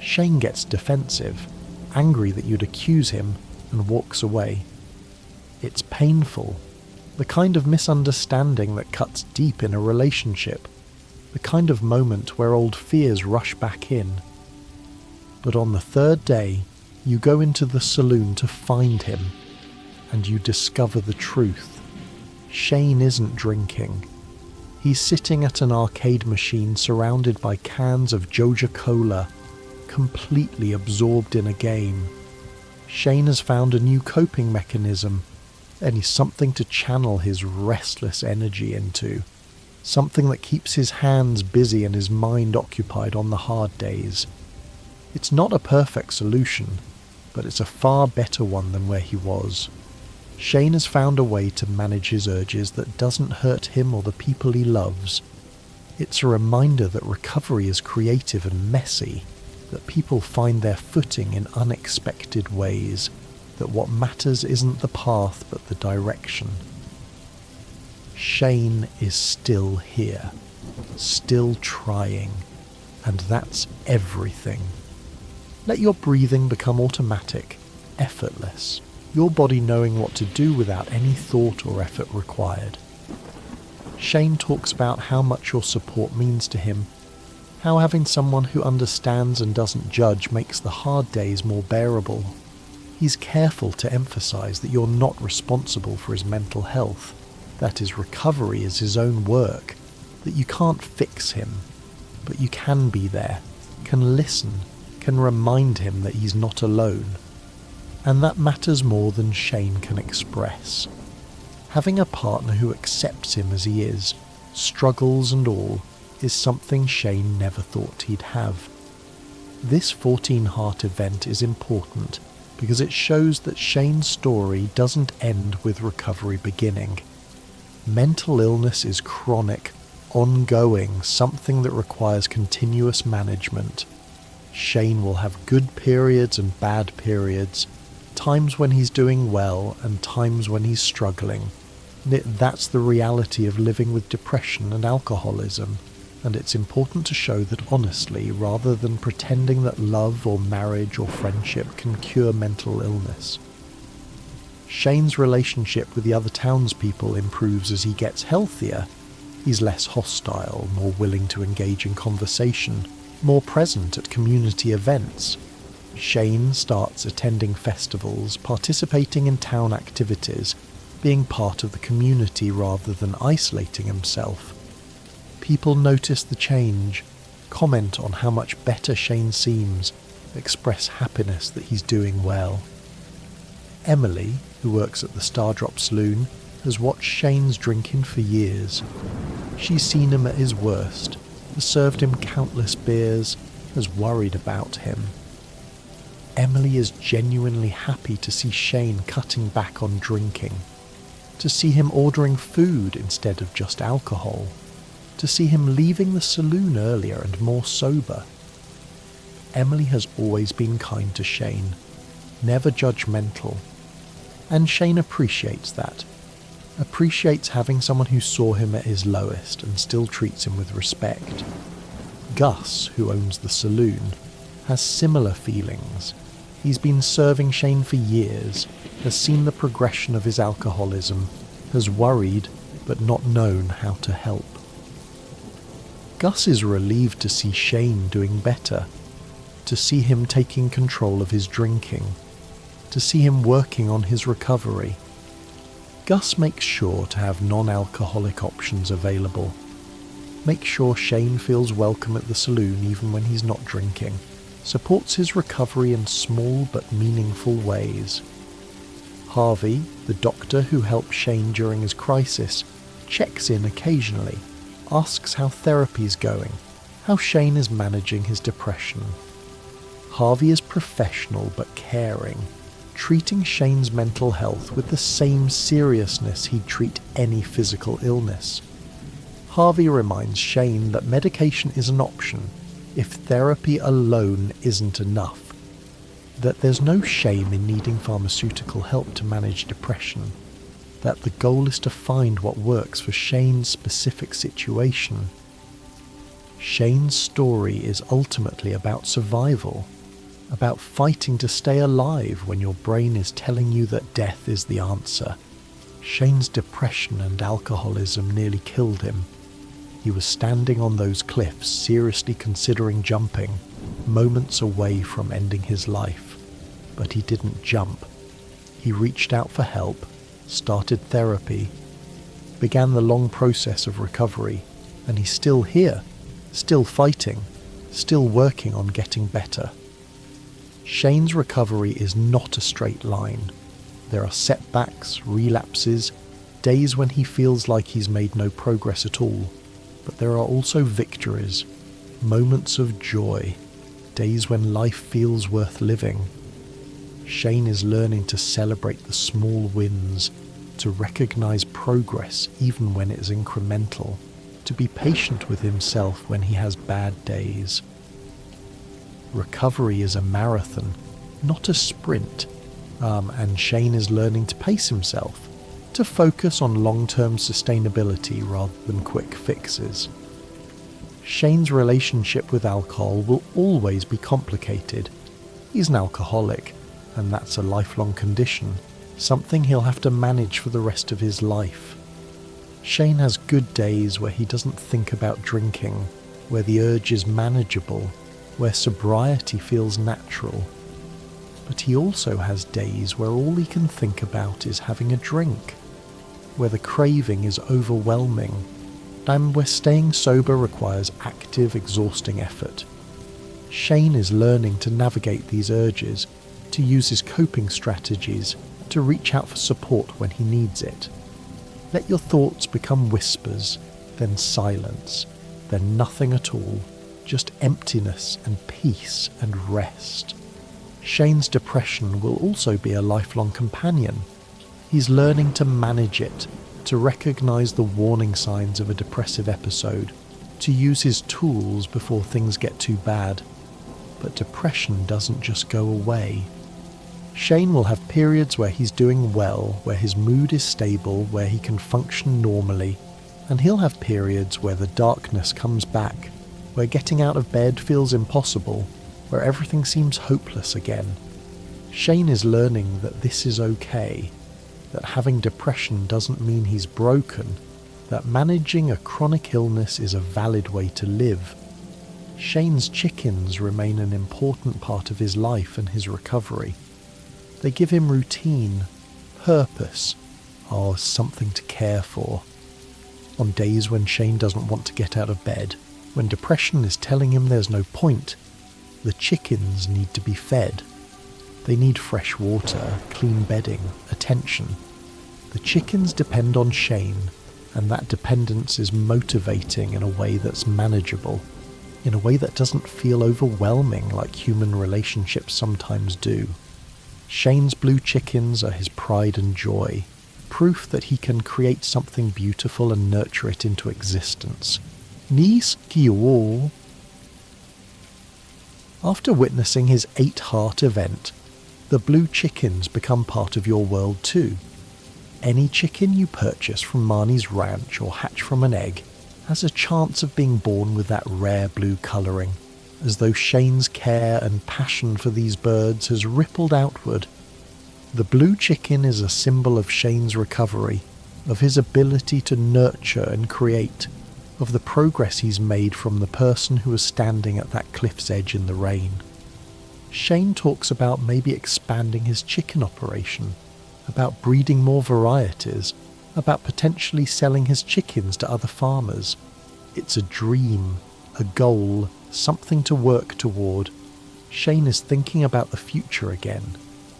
[SPEAKER 1] Shane gets defensive, angry that you'd accuse him, and walks away. It's painful, the kind of misunderstanding that cuts deep in a relationship, the kind of moment where old fears rush back in. But on the third day, you go into the saloon to find him, and you discover the truth. Shane isn't drinking. He's sitting at an arcade machine surrounded by cans of Joja Cola, completely absorbed in a game. Shane has found a new coping mechanism, and he's something to channel his restless energy into. Something that keeps his hands busy and his mind occupied on the hard days. It's not a perfect solution, but it's a far better one than where he was. Shane has found a way to manage his urges that doesn't hurt him or the people he loves. It's a reminder that recovery is creative and messy, that people find their footing in unexpected ways, that what matters isn't the path but the direction. Shane is still here, still trying, and that's everything. Let your breathing become automatic, effortless, your body knowing what to do without any thought or effort required. Shane talks about how much your support means to him, how having someone who understands and doesn't judge makes the hard days more bearable. He's careful to emphasize that you're not responsible for his mental health, that his recovery is his own work, that you can't fix him, but you can be there, can listen, can remind him that he's not alone. And that matters more than Shane can express. Having a partner who accepts him as he is, struggles and all, is something Shane never thought he'd have. This 14 Heart event is important because it shows that Shane's story doesn't end with recovery beginning. Mental illness is chronic, ongoing, something that requires continuous management. Shane will have good periods and bad periods, times when he's doing well and times when he's struggling. That's the reality of living with depression and alcoholism, and it's important to show that honestly, rather than pretending that love or marriage or friendship can cure mental illness. Shane's relationship with the other townspeople improves as he gets healthier. He's less hostile, more willing to engage in conversation, more present at community events. Shane starts attending festivals, participating in town activities, being part of the community rather than isolating himself. People notice the change, comment on how much better Shane seems, express happiness that he's doing well. Emily, who works at the Stardrop Saloon, has watched Shane's drinking for years. She's seen him at his worst, has served him countless beers, has worried about him. Emily is genuinely happy to see Shane cutting back on drinking, to see him ordering food instead of just alcohol, to see him leaving the saloon earlier and more sober. Emily has always been kind to Shane, never judgmental, and Shane appreciates that, appreciates having someone who saw him at his lowest and still treats him with respect. Gus, who owns the saloon, has similar feelings. He's been serving Shane for years, has seen the progression of his alcoholism, has worried but not known how to help. Gus is relieved to see Shane doing better, to see him taking control of his drinking, to see him working on his recovery. Gus makes sure to have non-alcoholic options available, makes sure Shane feels welcome at the saloon even when he's not drinking, supports his recovery in small but meaningful ways. Harvey, the doctor who helped Shane during his crisis, checks in occasionally, asks how therapy's going, how Shane is managing his depression. Harvey is professional but caring, treating Shane's mental health with the same seriousness he'd treat any physical illness. Harvey reminds Shane that medication is an option if therapy alone isn't enough, that there's no shame in needing pharmaceutical help to manage depression, that the goal is to find what works for Shane's specific situation. Shane's story is ultimately about survival, about fighting to stay alive when your brain is telling you that death is the answer. Shane's depression and alcoholism nearly killed him. He was standing on those cliffs, seriously considering jumping, moments away from ending his life. But he didn't jump. He reached out for help, started therapy, began the long process of recovery, and he's still here, still fighting, still working on getting better. Shane's recovery is not a straight line. There are setbacks, relapses, days when he feels like he's made no progress at all, but there are also victories, moments of joy, days when life feels worth living. Shane is learning to celebrate the small wins, to recognise progress even when it is incremental, to be patient with himself when he has bad days. Recovery is a marathon, not a sprint, and Shane is learning to pace himself, to focus on long-term sustainability rather than quick fixes. Shane's relationship with alcohol will always be complicated. He's an alcoholic, and that's a lifelong condition, something he'll have to manage for the rest of his life. Shane has good days where he doesn't think about drinking, where the urge is manageable, where sobriety feels natural. But he also has days where all he can think about is having a drink, where the craving is overwhelming, and where staying sober requires active, exhausting effort. Shane is learning to navigate these urges, to use his coping strategies, to reach out for support when he needs it. Let your thoughts become whispers, then silence, then nothing at all, just emptiness and peace and rest. Shane's depression will also be a lifelong companion. He's learning to manage it, to recognise the warning signs of a depressive episode, to use his tools before things get too bad. But depression doesn't just go away. Shane will have periods where he's doing well, where his mood is stable, where he can function normally, and he'll have periods where the darkness comes back, where getting out of bed feels impossible, where everything seems hopeless again. Shane is learning that this is okay, that having depression doesn't mean he's broken, that managing a chronic illness is a valid way to live. Shane's chickens remain an important part of his life and his recovery. They give him routine, purpose, something to care for. On days when Shane doesn't want to get out of bed, when depression is telling him there's no point, the chickens need to be fed. They need fresh water, clean bedding, attention. The chickens depend on Shane, and that dependence is motivating in a way that's manageable, in a way that doesn't feel overwhelming like human relationships sometimes do. Shane's blue chickens are his pride and joy, proof that he can create something beautiful and nurture it into existence. Nis Kiwo. After witnessing his 8-heart event, the blue chickens become part of your world too. Any chicken you purchase from Marnie's ranch or hatch from an egg has a chance of being born with that rare blue colouring, as though Shane's care and passion for these birds has rippled outward. The blue chicken is a symbol of Shane's recovery, of his ability to nurture and create, of the progress he's made from the person who was standing at that cliff's edge in the rain. Shane talks about maybe expanding his chicken operation, about breeding more varieties, about potentially selling his chickens to other farmers. It's a dream, a goal, something to work toward. Shane is thinking about the future again,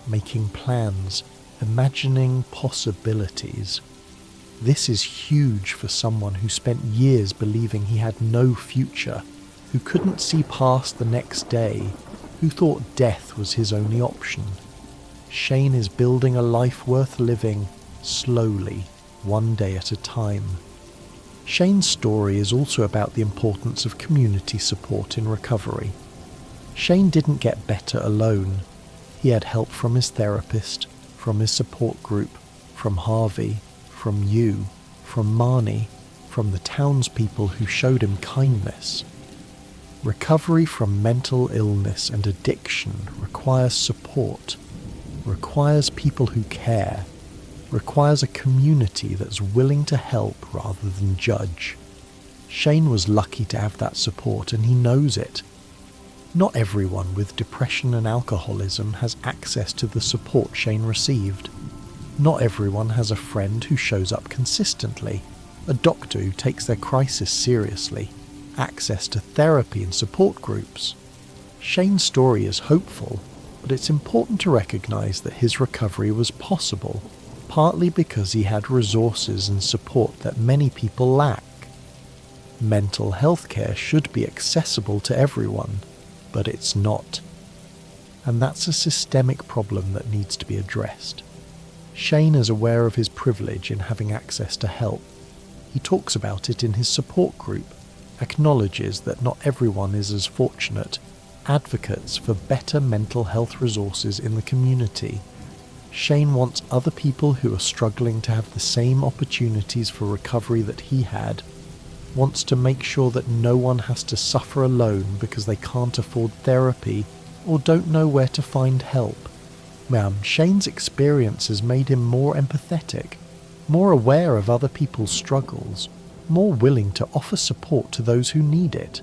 [SPEAKER 1] making plans, imagining possibilities. This is huge for someone who spent years believing he had no future, who couldn't see past the next day, who thought death was his only option. Shane is building a life worth living, slowly, one day at a time. Shane's story is also about the importance of community support in recovery. Shane didn't get better alone. He had help from his therapist, from his support group, from Harvey, from you, from Marnie, from the townspeople who showed him kindness. Recovery from mental illness and addiction requires support, requires people who care, requires a community that's willing to help rather than judge. Shane was lucky to have that support, and he knows it. Not everyone with depression and alcoholism has access to the support Shane received. Not everyone has a friend who shows up consistently, a doctor who takes their crisis seriously, access to therapy and support groups. Shane's story is hopeful, but it's important to recognise that his recovery was possible, partly because he had resources and support that many people lack. Mental health care should be accessible to everyone, but it's not. And that's a systemic problem that needs to be addressed. Shane is aware of his privilege in having access to help. He talks about it in his support group, acknowledges that not everyone is as fortunate, advocates for better mental health resources in the community. Shane wants other people who are struggling to have the same opportunities for recovery that he had, wants to make sure that no one has to suffer alone because they can't afford therapy or don't know where to find help. Shane's experience has made him more empathetic, more aware of other people's struggles, more willing to offer support to those who need it.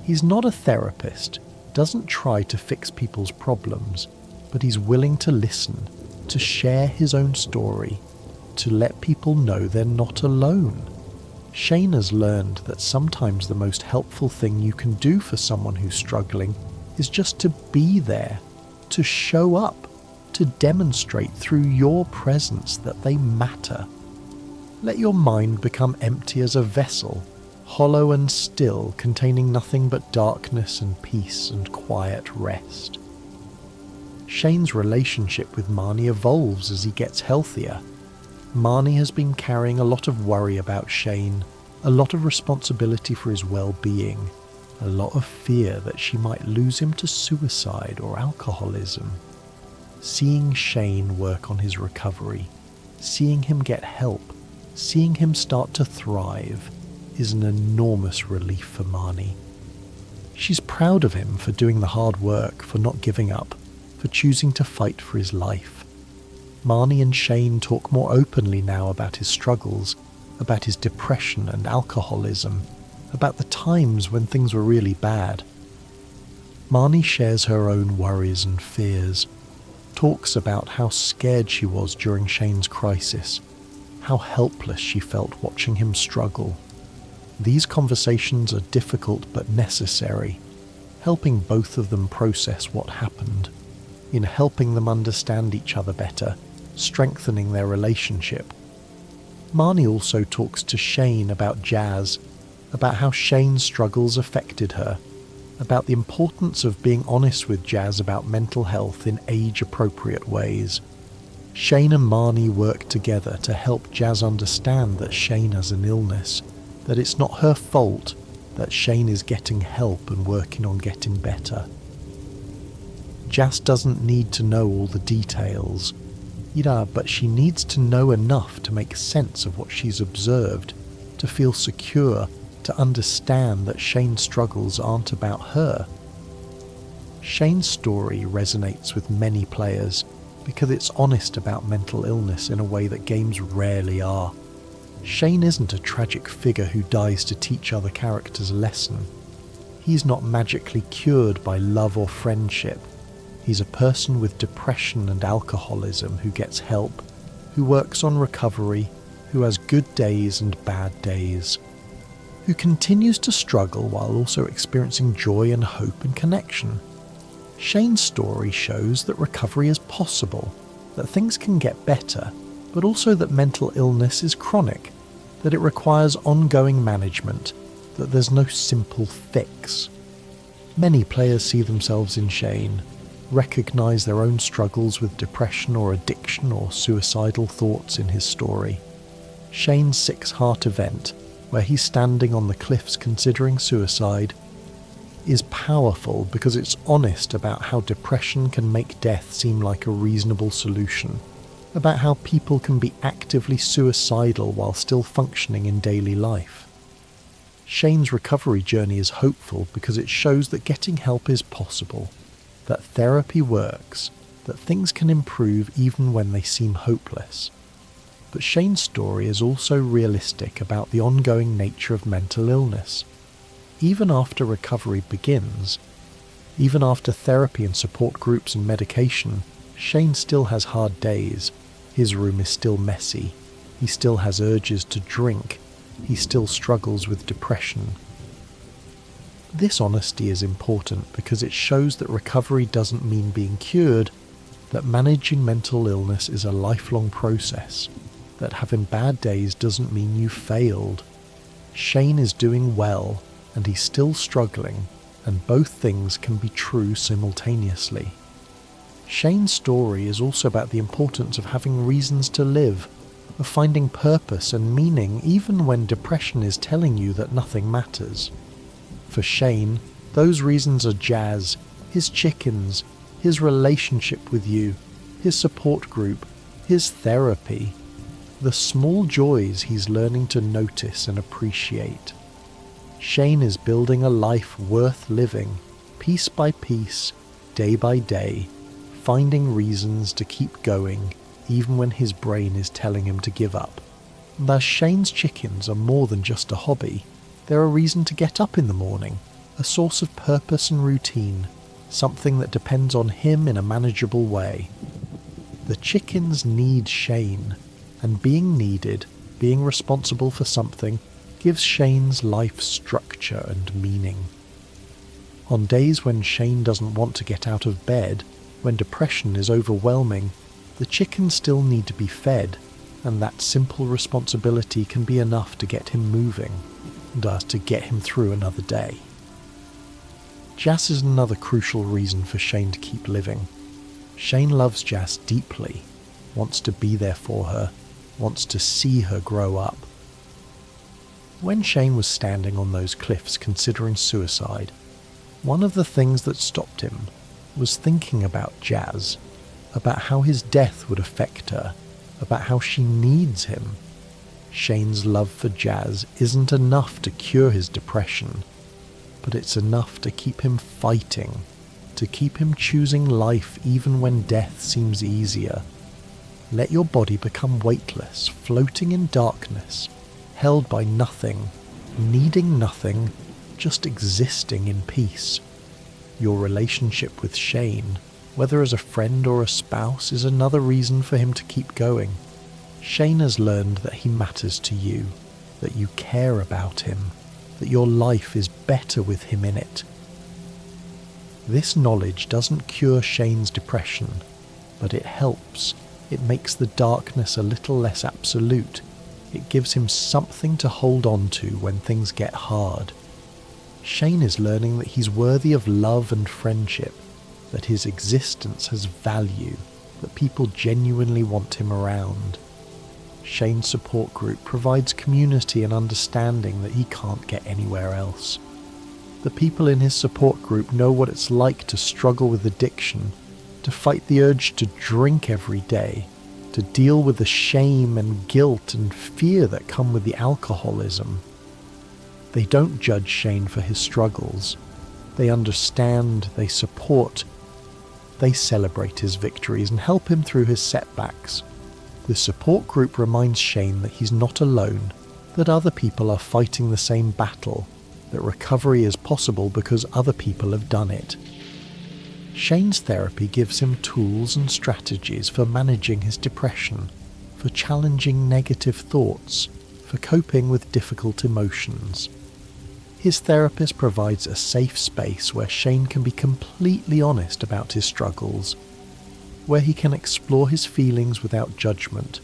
[SPEAKER 1] He's not a therapist, doesn't try to fix people's problems, but he's willing to listen, to share his own story, to let people know they're not alone. Shane has learned that sometimes the most helpful thing you can do for someone who's struggling is just to be there, to show up, to demonstrate through your presence that they matter. Let your mind become empty as a vessel, hollow and still, containing nothing but darkness and peace and quiet rest. Shane's relationship with Marnie evolves as he gets healthier. Marnie has been carrying a lot of worry about Shane, a lot of responsibility for his well-being, a lot of fear that she might lose him to suicide or alcoholism. Seeing Shane work on his recovery, seeing him get help, seeing him start to thrive, is an enormous relief for Marnie. She's proud of him for doing the hard work, for not giving up, for choosing to fight for his life. Marnie and Shane talk more openly now about his struggles, about his depression and alcoholism, about the times when things were really bad. Marnie shares her own worries and fears, talks about how scared she was during Shane's crisis, how helpless she felt watching him struggle. These conversations are difficult but necessary, helping both of them process what happened, in helping them understand each other better, strengthening their relationship. Marnie also talks to Shane about jazz, about how Shane's struggles affected her, about the importance of being honest with Jazz about mental health in age-appropriate ways. Shane and Marnie work together to help Jazz understand that Shane has an illness, that it's not her fault, that Shane is getting help and working on getting better. Jazz doesn't need to know all the details, but she needs to know enough to make sense of what she's observed, to feel secure, to understand that Shane's struggles aren't about her. Shane's story resonates with many players because it's honest about mental illness in a way that games rarely are. Shane isn't a tragic figure who dies to teach other characters a lesson. He's not magically cured by love or friendship. He's a person with depression and alcoholism who gets help, who works on recovery, who has good days and bad days, who continues to struggle while also experiencing joy and hope and connection. Shane's story shows that recovery is possible, that things can get better, but also that mental illness is chronic, that it requires ongoing management, that there's no simple fix. Many players see themselves in Shane, recognise their own struggles with depression or addiction or suicidal thoughts in his story. Shane's Six Heart event, where he's standing on the cliffs considering suicide, is powerful because it's honest about how depression can make death seem like a reasonable solution, about how people can be actively suicidal while still functioning in daily life. Shane's recovery journey is hopeful because it shows that getting help is possible, that therapy works, that things can improve even when they seem hopeless. But Shane's story is also realistic about the ongoing nature of mental illness. Even after recovery begins, even after therapy and support groups and medication, Shane still has hard days. His room is still messy. He still has urges to drink. He still struggles with depression. This honesty is important because it shows that recovery doesn't mean being cured, that managing mental illness is a lifelong process, that having bad days doesn't mean you failed. Shane is doing well, and he's still struggling, and both things can be true simultaneously. Shane's story is also about the importance of having reasons to live, of finding purpose and meaning even when depression is telling you that nothing matters. For Shane, those reasons are Jazz, his chickens, his relationship with you, his support group, his therapy, the small joys he's learning to notice and appreciate. Shane is building a life worth living, piece by piece, day by day, finding reasons to keep going even when his brain is telling him to give up. Thus, Shane's chickens are more than just a hobby. They're a reason to get up in the morning, a source of purpose and routine, something that depends on him in a manageable way. The chickens need Shane, and being needed, being responsible for something, gives Shane's life structure and meaning. On days when Shane doesn't want to get out of bed, when depression is overwhelming, the chickens still need to be fed, and that simple responsibility can be enough to get him moving, and to get him through another day. Jazz is another crucial reason for Shane to keep living. Shane loves Jazz deeply, wants to be there for her, wants to see her grow up. When Shane was standing on those cliffs considering suicide, one of the things that stopped him was thinking about Jazz, about how his death would affect her, about how she needs him. Shane's love for Jazz isn't enough to cure his depression, but it's enough to keep him fighting, to keep him choosing life even when death seems easier. Let your body become weightless, floating in darkness, held by nothing, needing nothing, just existing in peace. Your relationship with Shane, whether as a friend or a spouse, is another reason for him to keep going. Shane has learned that he matters to you, that you care about him, that your life is better with him in it. This knowledge doesn't cure Shane's depression, but it helps. It makes the darkness a little less absolute. It gives him something to hold on to when things get hard. Shane is learning that he's worthy of love and friendship, that his existence has value, that people genuinely want him around. Shane's support group provides community and understanding that he can't get anywhere else. The people in his support group know what it's like to struggle with addiction, to fight the urge to drink every day, to deal with the shame and guilt and fear that come with the alcoholism. They don't judge Shane for his struggles. They understand, they support, they celebrate his victories and help him through his setbacks. The support group reminds Shane that he's not alone, that other people are fighting the same battle, that recovery is possible because other people have done it. Shane's therapy gives him tools and strategies for managing his depression, for challenging negative thoughts, for coping with difficult emotions. His therapist provides a safe space where Shane can be completely honest about his struggles, where he can explore his feelings without judgment,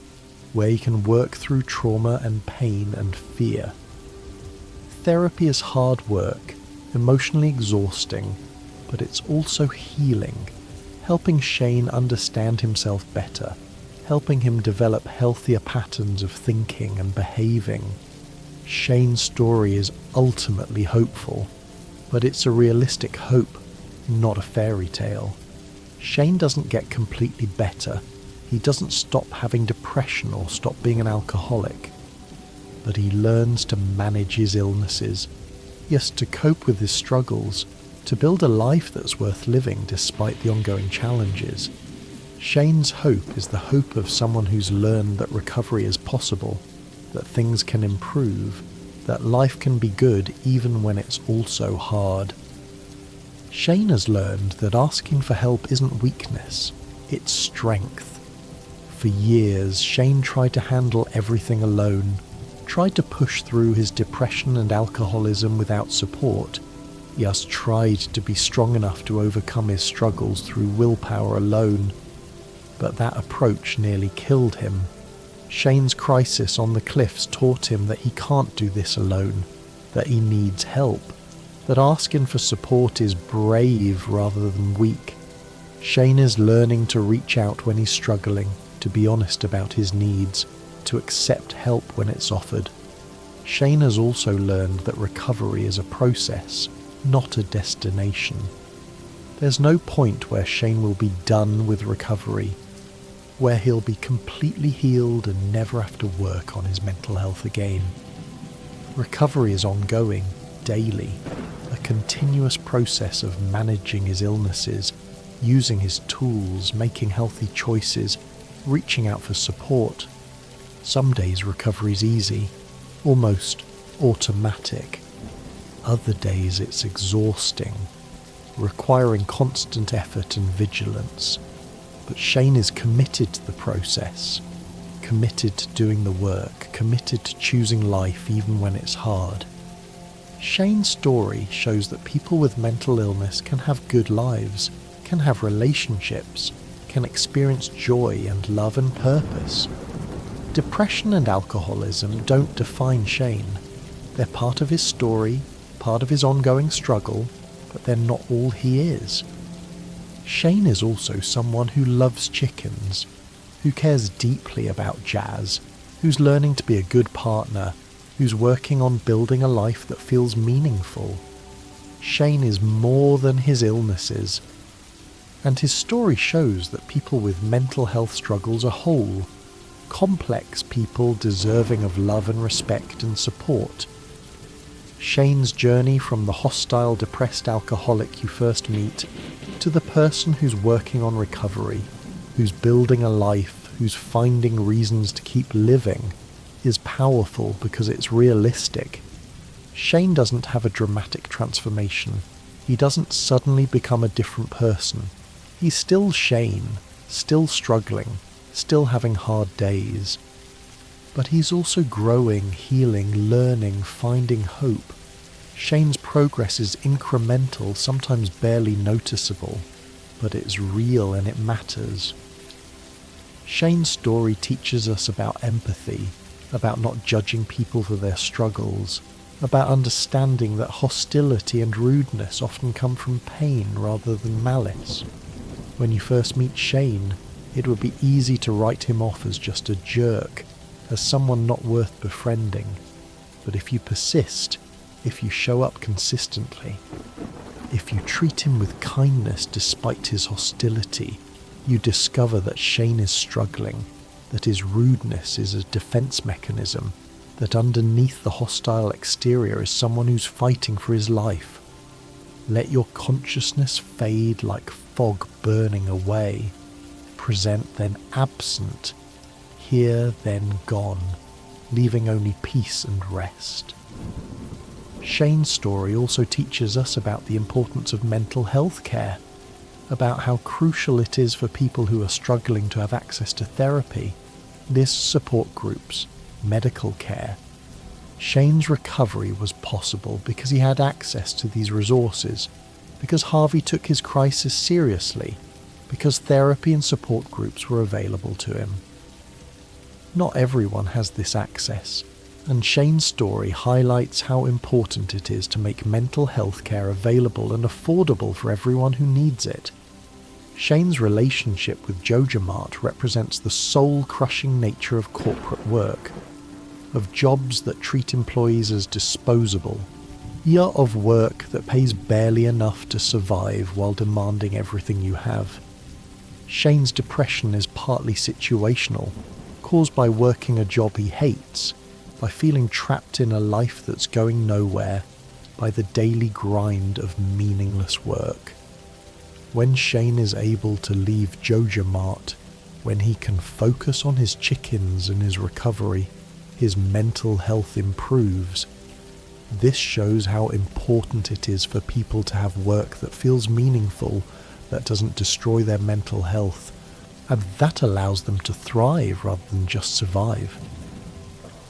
[SPEAKER 1] where he can work through trauma and pain and fear. Therapy is hard work, emotionally exhausting, but it's also healing, helping Shane understand himself better, helping him develop healthier patterns of thinking and behaving. Shane's story is ultimately hopeful, but it's a realistic hope, not a fairy tale. Shane doesn't get completely better. He doesn't stop having depression or stop being an alcoholic. But he learns to manage his illnesses, yes, to cope with his struggles, to build a life that's worth living despite the ongoing challenges. Shane's hope is the hope of someone who's learned that recovery is possible, that things can improve, that life can be good even when it's also hard. Shane has learned that asking for help isn't weakness, it's strength. For years, Shane tried to handle everything alone, tried to push through his depression and alcoholism without support. He has tried to be strong enough to overcome his struggles through willpower alone, but that approach nearly killed him. Shane's crisis on the cliffs taught him that he can't do this alone, that he needs help, that asking for support is brave rather than weak. Shane is learning to reach out when he's struggling, to be honest about his needs, to accept help when it's offered. Shane has also learned that recovery is a process, not a destination. There's no point where Shane will be done with recovery, where he'll be completely healed and never have to work on his mental health again. Recovery is ongoing, daily, a continuous process of managing his illnesses, using his tools, making healthy choices, reaching out for support. Some days recovery's easy, almost automatic. Other days it's exhausting, requiring constant effort and vigilance. But Shane is committed to the process, committed to doing the work, committed to choosing life even when it's hard. Shane's story shows that people with mental illness can have good lives, can have relationships, can experience joy and love and purpose. Depression and alcoholism don't define Shane. They're part of his story, part of his ongoing struggle, but they're not all he is. Shane is also someone who loves chickens, who cares deeply about jazz, who's learning to be a good partner, who's working on building a life that feels meaningful. Shane is more than his illnesses, and his story shows that people with mental health struggles are whole, complex people deserving of love and respect and support. Shane's journey from the hostile, depressed alcoholic you first meet to the person who's working on recovery, who's building a life, who's finding reasons to keep living, is powerful because it's realistic. Shane doesn't have a dramatic transformation. He doesn't suddenly become a different person. He's still Shane, still struggling, still having hard days. But he's also growing, healing, learning, finding hope. Shane's progress is incremental, sometimes barely noticeable, but it's real and it matters. Shane's story teaches us about empathy, about not judging people for their struggles, about understanding that hostility and rudeness often come from pain rather than malice. When you first meet Shane, it would be easy to write him off as just a jerk, as someone not worth befriending. But if you persist, if you show up consistently, if you treat him with kindness despite his hostility, you discover that Shane is struggling, that his rudeness is a defense mechanism, that underneath the hostile exterior is someone who's fighting for his life. Let your consciousness fade like fog burning away, present then absent, here then gone, leaving only peace and rest. Shane's story also teaches us about the importance of mental health care, about how crucial it is for people who are struggling to have access to therapy, this support groups, medical care. Shane's recovery was possible because he had access to these resources, because Harvey took his crisis seriously, because therapy and support groups were available to him. Not everyone has this access, and Shane's story highlights how important it is to make mental health care available and affordable for everyone who needs it. Shane's relationship with JojaMart represents the soul-crushing nature of corporate work, of jobs that treat employees as disposable, yet of work that pays barely enough to survive while demanding everything you have. Shane's depression is partly situational, caused by working a job he hates, by feeling trapped in a life that's going nowhere, by the daily grind of meaningless work. When Shane is able to leave JojaMart, when he can focus on his chickens and his recovery, his mental health improves. This shows how important it is for people to have work that feels meaningful, that doesn't destroy their mental health, and that allows them to thrive rather than just survive.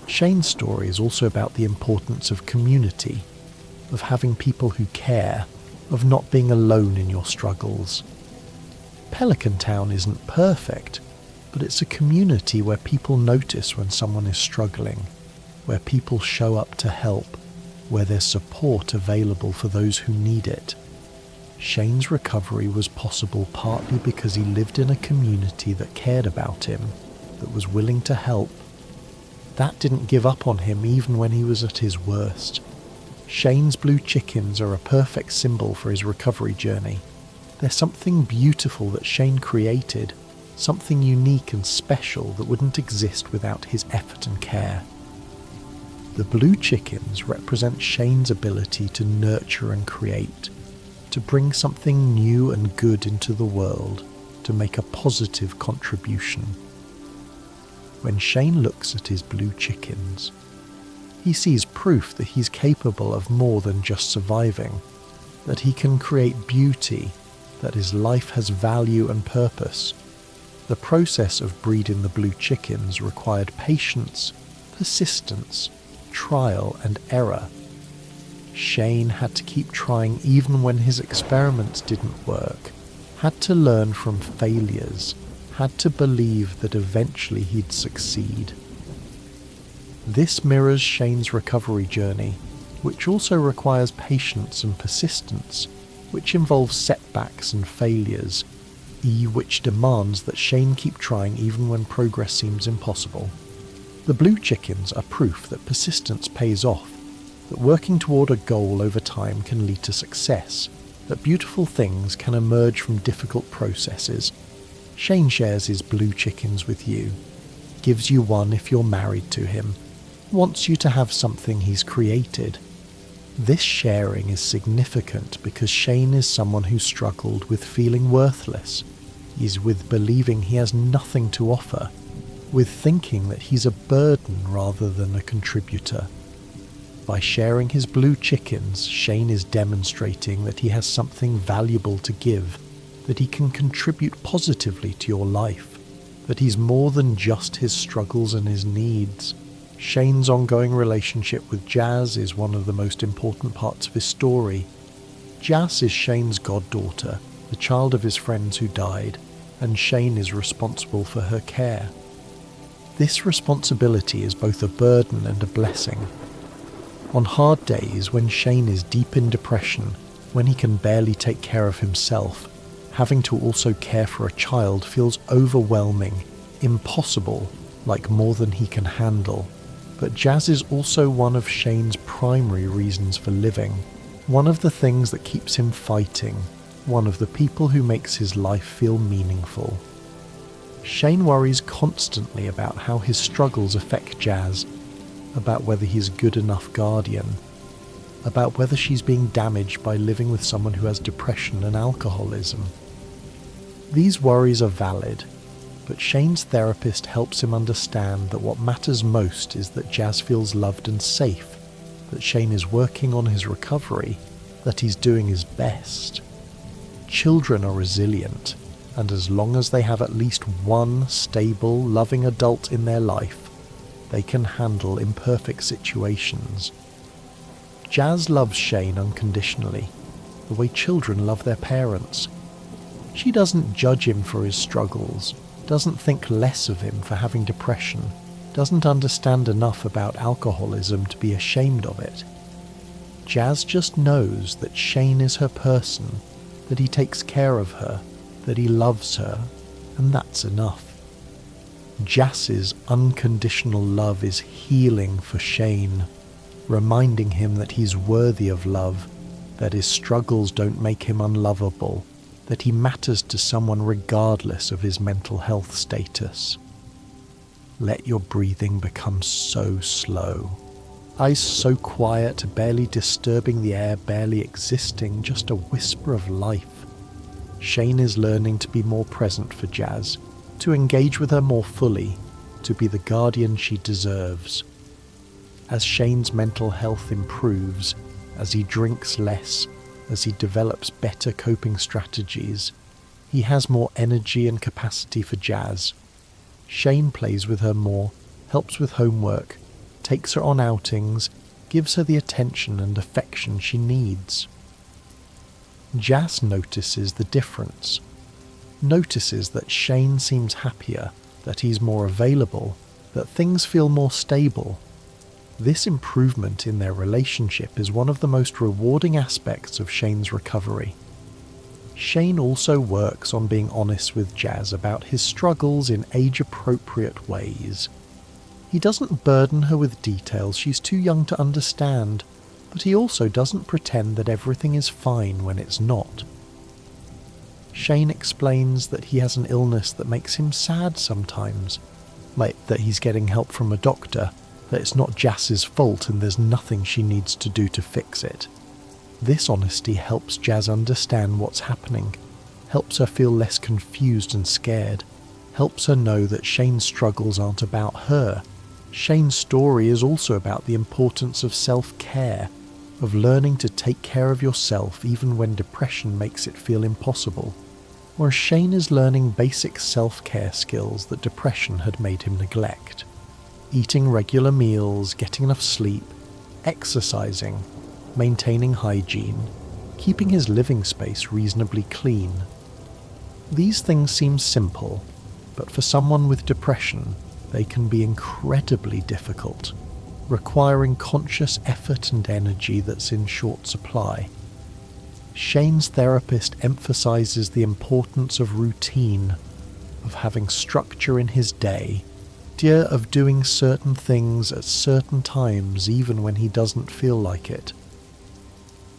[SPEAKER 1] Shane's story is also about the importance of community. of having people who care, of not being alone in your struggles. Pelican Town isn't perfect, but it's a community where people notice when someone is struggling, where people show up to help, where there's support available for those who need it. Shane's recovery was possible partly because he lived in a community that cared about him, that was willing to help. That didn't give up on him even when he was at his worst. Shane's blue chickens are a perfect symbol for his recovery journey. They're something beautiful that Shane created, something unique and special that wouldn't exist without his effort and care. The blue chickens represent Shane's ability to nurture and create, to bring something new and good into the world, to make a positive contribution. When Shane looks at his blue chickens, he sees proof that he's capable of more than just surviving, that he can create beauty, that his life has value and purpose. The process of breeding the blue chickens required patience, persistence, trial and error. Shane had to keep trying even when his experiments didn't work, had to learn from failures, had to believe that eventually he'd succeed. This mirrors Shane's recovery journey, which also requires patience and persistence, which involves setbacks and failures, which demands that Shane keep trying even when progress seems impossible. The blue chickens are proof that persistence pays off, that working toward a goal over time can lead to success, that beautiful things can emerge from difficult processes. Shane shares his blue chickens with you, gives you one if you're married to him, wants you to have something he's created. This sharing is significant because Shane is someone who struggled with feeling worthless. He's with believing he has nothing to offer, with thinking that he's a burden rather than a contributor. By sharing his blue chickens, Shane is demonstrating that he has something valuable to give, that he can contribute positively to your life, that he's more than just his struggles and his needs. Shane's ongoing relationship with Jazz is one of the most important parts of his story. Jazz is Shane's goddaughter, the child of his friends who died, and Shane is responsible for her care. This responsibility is both a burden and a blessing. On hard days, when Shane is deep in depression, when he can barely take care of himself, having to also care for a child feels overwhelming, impossible, like more than he can handle. But Jazz is also one of Shane's primary reasons for living, one of the things that keeps him fighting, one of the people who makes his life feel meaningful. Shane worries constantly about how his struggles affect Jazz, about whether he's a good enough guardian, about whether she's being damaged by living with someone who has depression and alcoholism. These worries are valid, but Shane's therapist helps him understand that what matters most is that Jazz feels loved and safe, that Shane is working on his recovery, that he's doing his best. Children are resilient, and as long as they have at least one stable, loving adult in their life, they can handle imperfect situations. Jazz loves Shane unconditionally, the way children love their parents. She doesn't judge him for his struggles, doesn't think less of him for having depression, doesn't understand enough about alcoholism to be ashamed of it. Jazz just knows that Shane is her person, that he takes care of her, that he loves her, and that's enough. Jazz's unconditional love is healing for Shane, reminding him that he's worthy of love, that his struggles don't make him unlovable, that he matters to someone regardless of his mental health status. Let your breathing become so slow. Eyes so quiet, barely disturbing the air, barely existing, just a whisper of life. Shane is learning to be more present for Jazz, to engage with her more fully, to be the guardian she deserves. As Shane's mental health improves, as he drinks less, as he develops better coping strategies, he has more energy and capacity for Jazz. Shane plays with her more, helps with homework, takes her on outings, gives her the attention and affection she needs. Jas notices the difference, notices that Shane seems happier, that he's more available, that things feel more stable. This improvement in their relationship is one of the most rewarding aspects of Shane's recovery. Shane also works on being honest with Jas about his struggles in age-appropriate ways. He doesn't burden her with details she's too young to understand, but he also doesn't pretend that everything is fine when it's not. Shane explains that he has an illness that makes him sad sometimes, like that he's getting help from a doctor, that it's not Jas's fault and there's nothing she needs to do to fix it. This honesty helps Jas understand what's happening, helps her feel less confused and scared, helps her know that Shane's struggles aren't about her. Shane's story is also about the importance of self-care, of learning to take care of yourself even when depression makes it feel impossible. Whereas Shane is learning basic self-care skills that depression had made him neglect. Eating regular meals, getting enough sleep, exercising, maintaining hygiene, keeping his living space reasonably clean. These things seem simple, but for someone with depression, they can be incredibly difficult, requiring conscious effort and energy that's in short supply. Shane's therapist emphasizes the importance of routine, of having structure in his day, the idea of doing certain things at certain times even when he doesn't feel like it.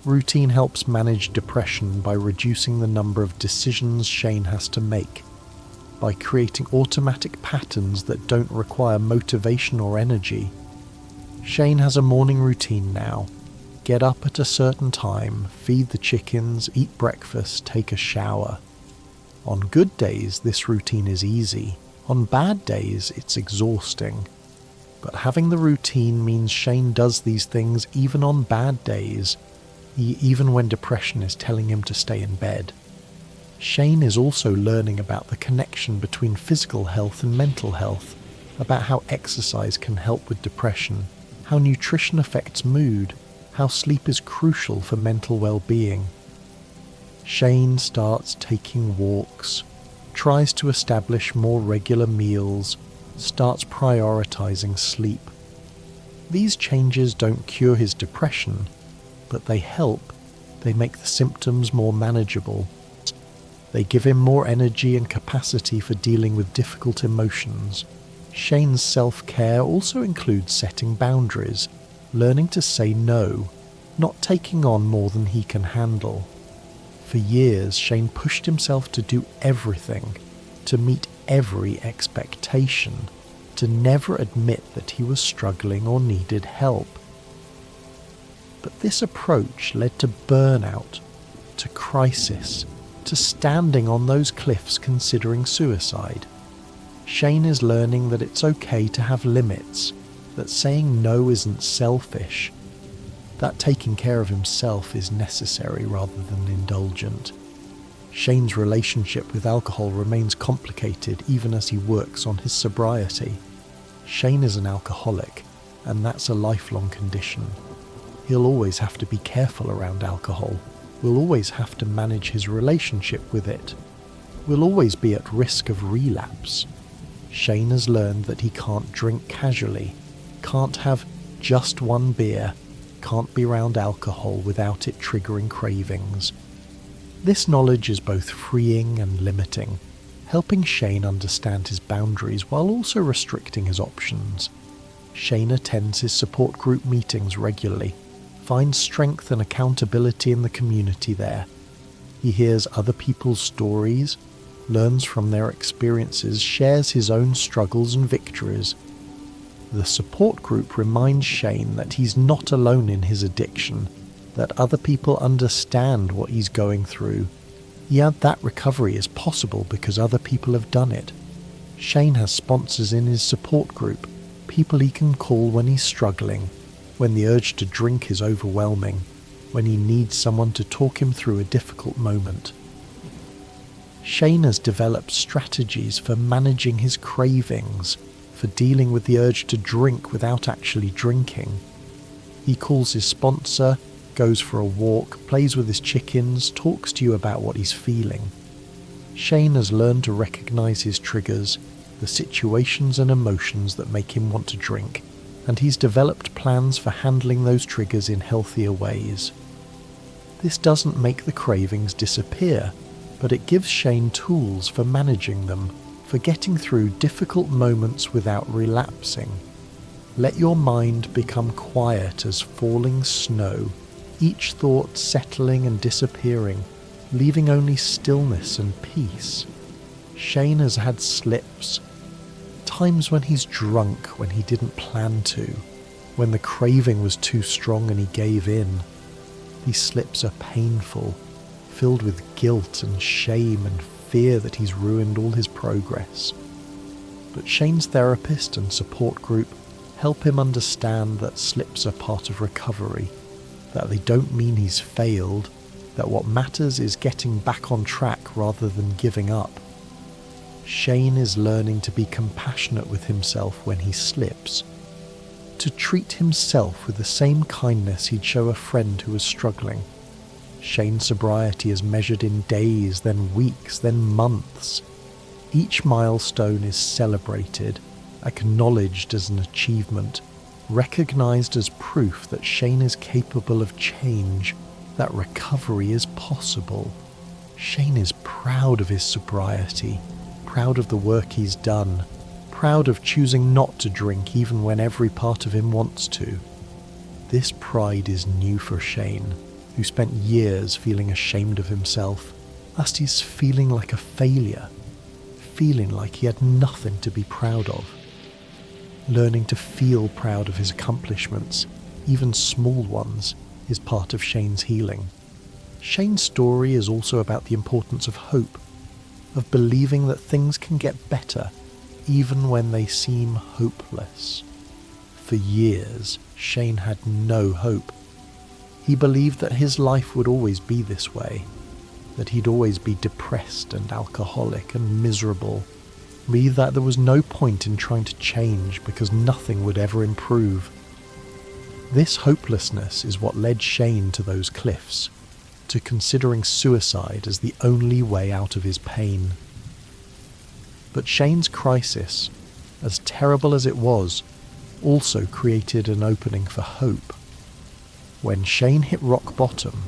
[SPEAKER 1] Routine helps manage depression by reducing the number of decisions Shane has to make, by creating automatic patterns that don't require motivation or energy. Shane has a morning routine now. Get up at a certain time, feed the chickens, eat breakfast, take a shower. On good days, this routine is easy. On bad days, it's exhausting. But having the routine means Shane does these things even on bad days, even when depression is telling him to stay in bed. Shane is also learning about the connection between physical health and mental health, about how exercise can help with depression, how nutrition affects mood, how sleep is crucial for mental well-being. Shane starts taking walks, tries to establish more regular meals, starts prioritizing sleep. These changes don't cure his depression, but they help. They make the symptoms more manageable. They give him more energy and capacity for dealing with difficult emotions. Shane's self-care also includes setting boundaries, learning to say no, not taking on more than he can handle. For years, Shane pushed himself to do everything, to meet every expectation, to never admit that he was struggling or needed help. But this approach led to burnout, to crisis, to standing on those cliffs considering suicide. Shane is learning that it's okay to have limits, that saying no isn't selfish, that taking care of himself is necessary rather than indulgent. Shane's relationship with alcohol remains complicated even as he works on his sobriety. Shane is an alcoholic, and that's a lifelong condition. He'll always have to be careful around alcohol. Will always have to manage his relationship with it. Will always be at risk of relapse. Shane has learned that he can't drink casually, can't have just one beer, can't be around alcohol without it triggering cravings. This knowledge is both freeing and limiting, helping Shane understand his boundaries while also restricting his options. Shane attends his support group meetings regularly, finds strength and accountability in the community there. He hears other people's stories, learns from their experiences, shares his own struggles and victories. The support group reminds Shane that he's not alone in his addiction, that other people understand what he's going through. Yet that recovery is possible because other people have done it. Shane has sponsors in his support group, people he can call when he's struggling, when the urge to drink is overwhelming, when he needs someone to talk him through a difficult moment. Shane has developed strategies for managing his cravings, for dealing with the urge to drink without actually drinking. He calls his sponsor, goes for a walk, plays with his chickens, talks to you about what he's feeling. Shane has learned to recognise his triggers, the situations and emotions that make him want to drink, and he's developed plans for handling those triggers in healthier ways. This doesn't make the cravings disappear, but it gives Shane tools for managing them, for getting through difficult moments without relapsing. Let your mind become quiet as falling snow, each thought settling and disappearing, leaving only stillness and peace. Shane has had slips, times when he's drunk when he didn't plan to, when the craving was too strong and he gave in. These slips are painful, filled with guilt and shame and fear that he's ruined all his progress. But Shane's therapist and support group help him understand that slips are part of recovery, that they don't mean he's failed, that what matters is getting back on track rather than giving up. Shane is learning to be compassionate with himself when he slips, to treat himself with the same kindness he'd show a friend who was struggling. Shane's sobriety is measured in days, then weeks, then months. Each milestone is celebrated, acknowledged as an achievement, recognised as proof that Shane is capable of change, that recovery is possible. Shane is proud of his sobriety, proud of the work he's done, proud of choosing not to drink even when every part of him wants to. This pride is new for Shane, who spent years feeling ashamed of himself, thus he's feeling like a failure, feeling like he had nothing to be proud of. Learning to feel proud of his accomplishments, even small ones, is part of Shane's healing. Shane's story is also about the importance of hope, of believing that things can get better even when they seem hopeless. For years, Shane had no hope. He believed that his life would always be this way, that he'd always be depressed and alcoholic and miserable, believed that there was no point in trying to change because nothing would ever improve. This hopelessness is what led Shane to those cliffs, to considering suicide as the only way out of his pain. But Shane's crisis, as terrible as it was, also created an opening for hope. When Shane hit rock bottom,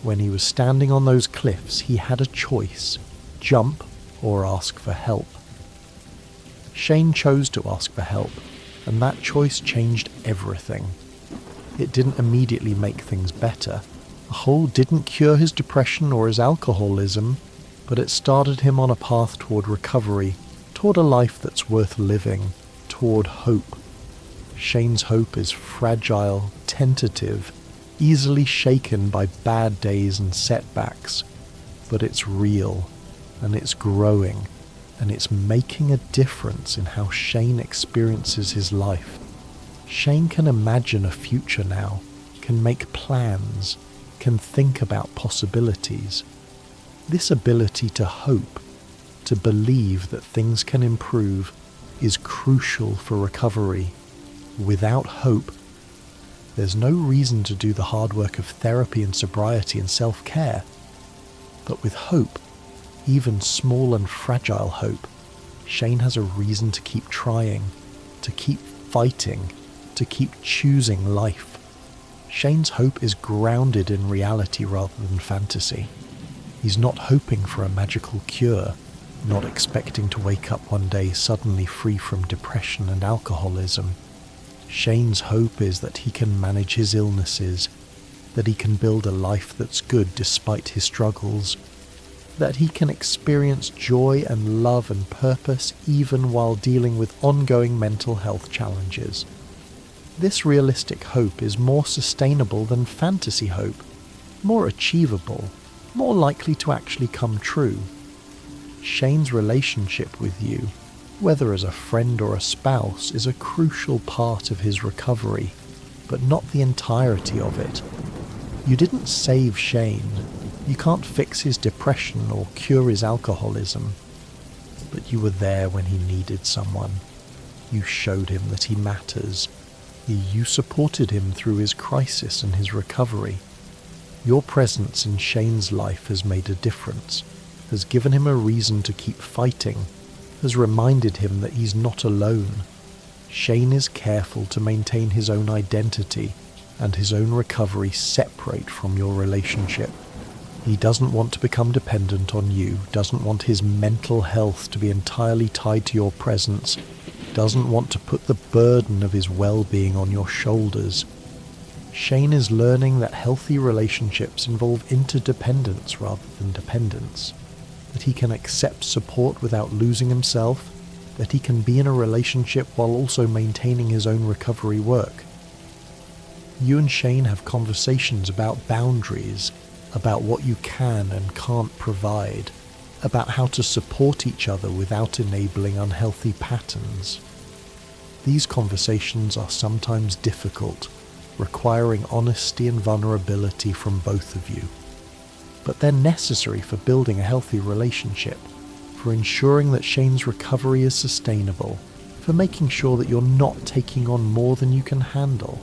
[SPEAKER 1] when he was standing on those cliffs, he had a choice: jump or ask for help. Shane chose to ask for help, and that choice changed everything. It didn't immediately make things better. The hole didn't cure his depression or his alcoholism, but it started him on a path toward recovery, toward a life that's worth living, toward hope. Shane's hope is fragile, tentative, easily shaken by bad days and setbacks, but it's real, and it's growing, and it's making a difference in how Shane experiences his life. Shane can imagine a future now, can make plans, can think about possibilities. This ability to hope, to believe that things can improve, is crucial for recovery. Without hope, there's no reason to do the hard work of therapy and sobriety and self-care. But with hope, even small and fragile hope, Shane has a reason to keep trying, to keep fighting, to keep choosing life. Shane's hope is grounded in reality rather than fantasy. He's not hoping for a magical cure, not expecting to wake up one day suddenly free from depression and alcoholism. Shane's hope is that he can manage his illnesses, that he can build a life that's good despite his struggles, that he can experience joy and love and purpose even while dealing with ongoing mental health challenges. This realistic hope is more sustainable than fantasy hope, more achievable, more likely to actually come true. Shane's relationship with you, whether as a friend or a spouse, is a crucial part of his recovery, but not the entirety of it. You didn't save Shane. You can't fix his depression or cure his alcoholism. But you were there when he needed someone. You showed him that he matters. You supported him through his crisis and his recovery. Your presence in Shane's life has made a difference, has given him a reason to keep fighting, has reminded him that he's not alone. Shane is careful to maintain his own identity and his own recovery separate from your relationship. He doesn't want to become dependent on you, doesn't want his mental health to be entirely tied to your presence, doesn't want to put the burden of his well-being on your shoulders. Shane is learning that healthy relationships involve interdependence rather than dependence, that he can accept support without losing himself, that he can be in a relationship while also maintaining his own recovery work. You and Shane have conversations about boundaries, about what you can and can't provide, about how to support each other without enabling unhealthy patterns. These conversations are sometimes difficult, requiring honesty and vulnerability from both of you. But they're necessary for building a healthy relationship, for ensuring that Shane's recovery is sustainable, for making sure that you're not taking on more than you can handle.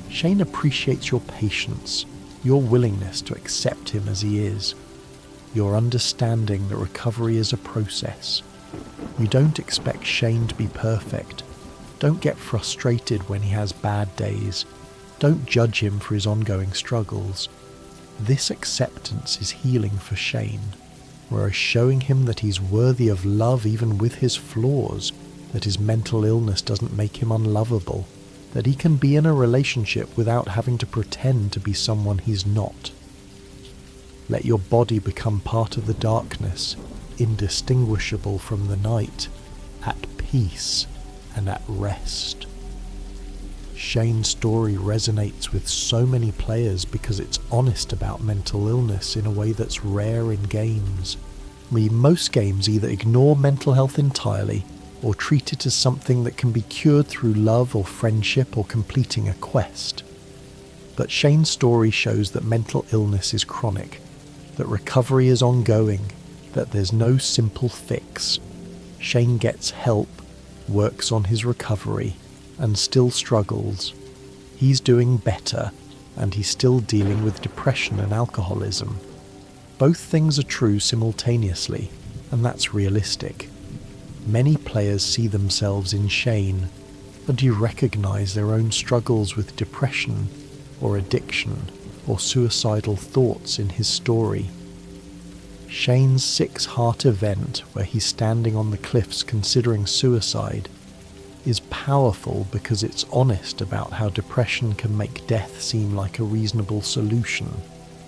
[SPEAKER 1] Shane appreciates your patience, your willingness to accept him as he is, your understanding that recovery is a process. You don't expect Shane to be perfect. Don't get frustrated when he has bad days. Don't judge him for his ongoing struggles. This acceptance is healing for Shane, whereas showing him that he's worthy of love even with his flaws, that his mental illness doesn't make him unlovable, that he can be in a relationship without having to pretend to be someone he's not. Let your body become part of the darkness, indistinguishable from the night, at peace and at rest. Shane's story resonates with so many players because it's honest about mental illness in a way that's rare in games. Most games either ignore mental health entirely or treat it as something that can be cured through love or friendship or completing a quest. But Shane's story shows that mental illness is chronic, that recovery is ongoing, that there's no simple fix. Shane gets help, works on his recovery, and still struggles. He's doing better, and he's still dealing with depression and alcoholism. Both things are true simultaneously, and that's realistic. Many players see themselves in Shane, and you recognize their own struggles with depression, or addiction, or suicidal thoughts in his story. Shane's 6-heart event, where he's standing on the cliffs considering suicide, is powerful because it's honest about how depression can make death seem like a reasonable solution,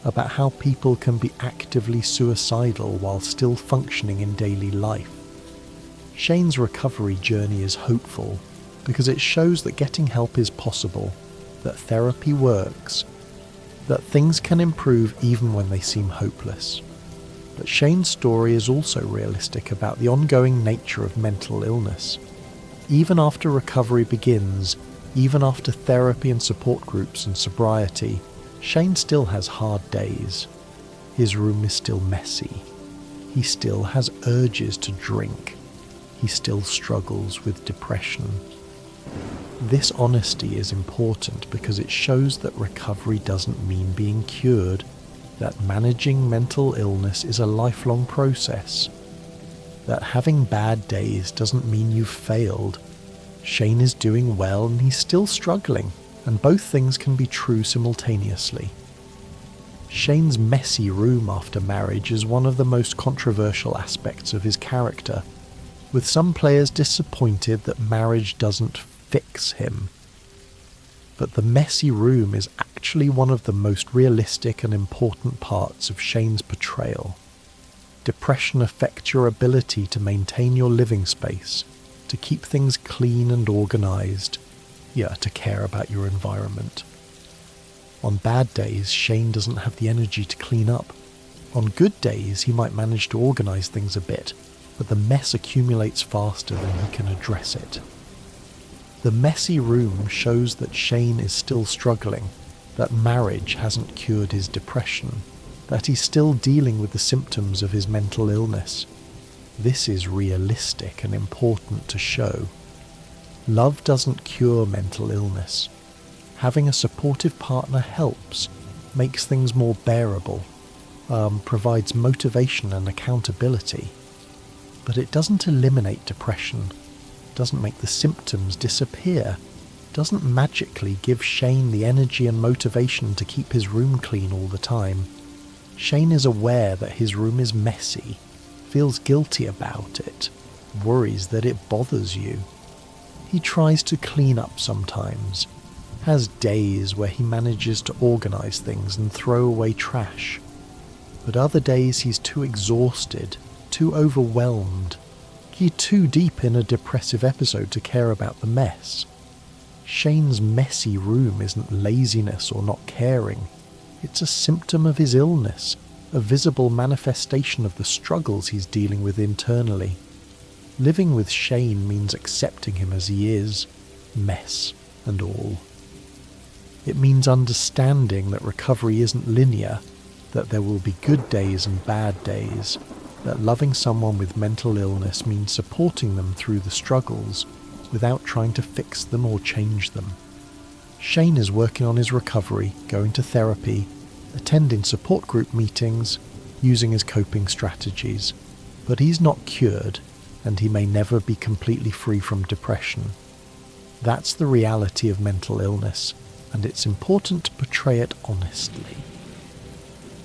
[SPEAKER 1] about how people can be actively suicidal while still functioning in daily life. Shane's recovery journey is hopeful because it shows that getting help is possible, that therapy works, that things can improve even when they seem hopeless. But Shane's story is also realistic about the ongoing nature of mental illness. Even after recovery begins, even after therapy and support groups and sobriety, Shane still has hard days. His room is still messy. He still has urges to drink. He still struggles with depression. This honesty is important because it shows that recovery doesn't mean being cured, that managing mental illness is a lifelong process, that having bad days doesn't mean you've failed. Shane is doing well and he's still struggling, and both things can be true simultaneously. Shane's messy room after marriage is one of the most controversial aspects of his character, with some players disappointed that marriage doesn't fix him. But the messy room is actually one of the most realistic and important parts of Shane's portrayal. Depression affects your ability to maintain your living space, to keep things clean and organised, to care about your environment. On bad days, Shane doesn't have the energy to clean up. On good days, he might manage to organise things a bit, but the mess accumulates faster than he can address it. The messy room shows that Shane is still struggling, that marriage hasn't cured his depression, that he's still dealing with the symptoms of his mental illness. This is realistic and important to show. Love doesn't cure mental illness. Having a supportive partner helps, makes things more bearable, provides motivation and accountability. But it doesn't eliminate depression, doesn't make the symptoms disappear, doesn't magically give Shane the energy and motivation to keep his room clean all the time. Shane is aware that his room is messy, feels guilty about it, worries that it bothers you. He tries to clean up sometimes, has days where he manages to organise things and throw away trash. But other days he's too exhausted, too overwhelmed, too deep in a depressive episode to care about the mess. Shane's messy room isn't laziness or not caring. It's a symptom of his illness, a visible manifestation of the struggles he's dealing with internally. Living with Shane means accepting him as he is, mess and all. It means understanding that recovery isn't linear, that there will be good days and bad days, that loving someone with mental illness means supporting them through the struggles without trying to fix them or change them. Shane is working on his recovery, going to therapy, attending support group meetings, using his coping strategies. But he's not cured, and he may never be completely free from depression. That's the reality of mental illness, and it's important to portray it honestly.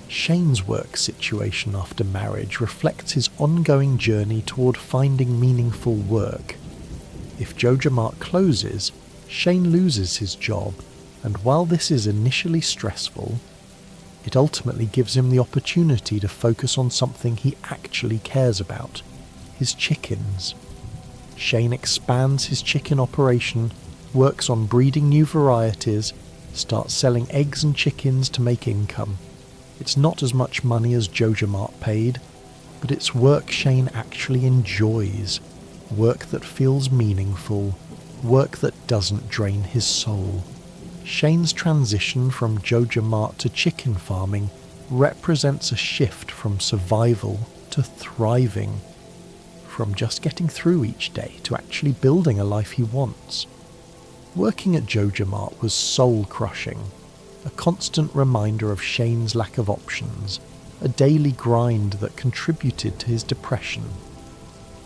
[SPEAKER 1] Shane's work situation after marriage reflects his ongoing journey toward finding meaningful work. If JojaMart closes, Shane loses his job, and while this is initially stressful, it ultimately gives him the opportunity to focus on something he actually cares about, his chickens. Shane expands his chicken operation, works on breeding new varieties, starts selling eggs and chickens to make income. It's not as much money as JojaMart paid, but it's work Shane actually enjoys, work that feels meaningful, work that doesn't drain his soul. Shane's transition from JojaMart to chicken farming represents a shift from survival to thriving, from just getting through each day to actually building a life he wants. Working at JojaMart was soul-crushing, a constant reminder of Shane's lack of options, a daily grind that contributed to his depression.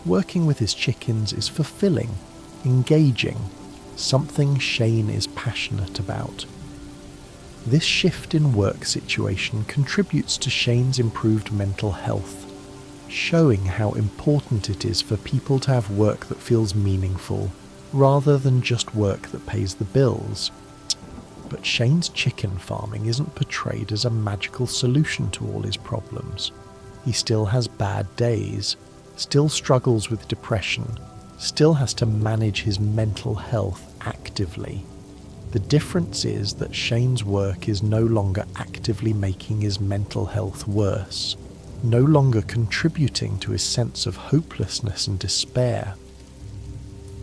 [SPEAKER 1] Working with his chickens is fulfilling, engaging, something Shane is passionate about. This shift in work situation contributes to Shane's improved mental health, showing how important it is for people to have work that feels meaningful, rather than just work that pays the bills. But Shane's chicken farming isn't portrayed as a magical solution to all his problems. He still has bad days, still struggles with depression, still has to manage his mental health actively. The difference is that Shane's work is no longer actively making his mental health worse, no longer contributing to his sense of hopelessness and despair.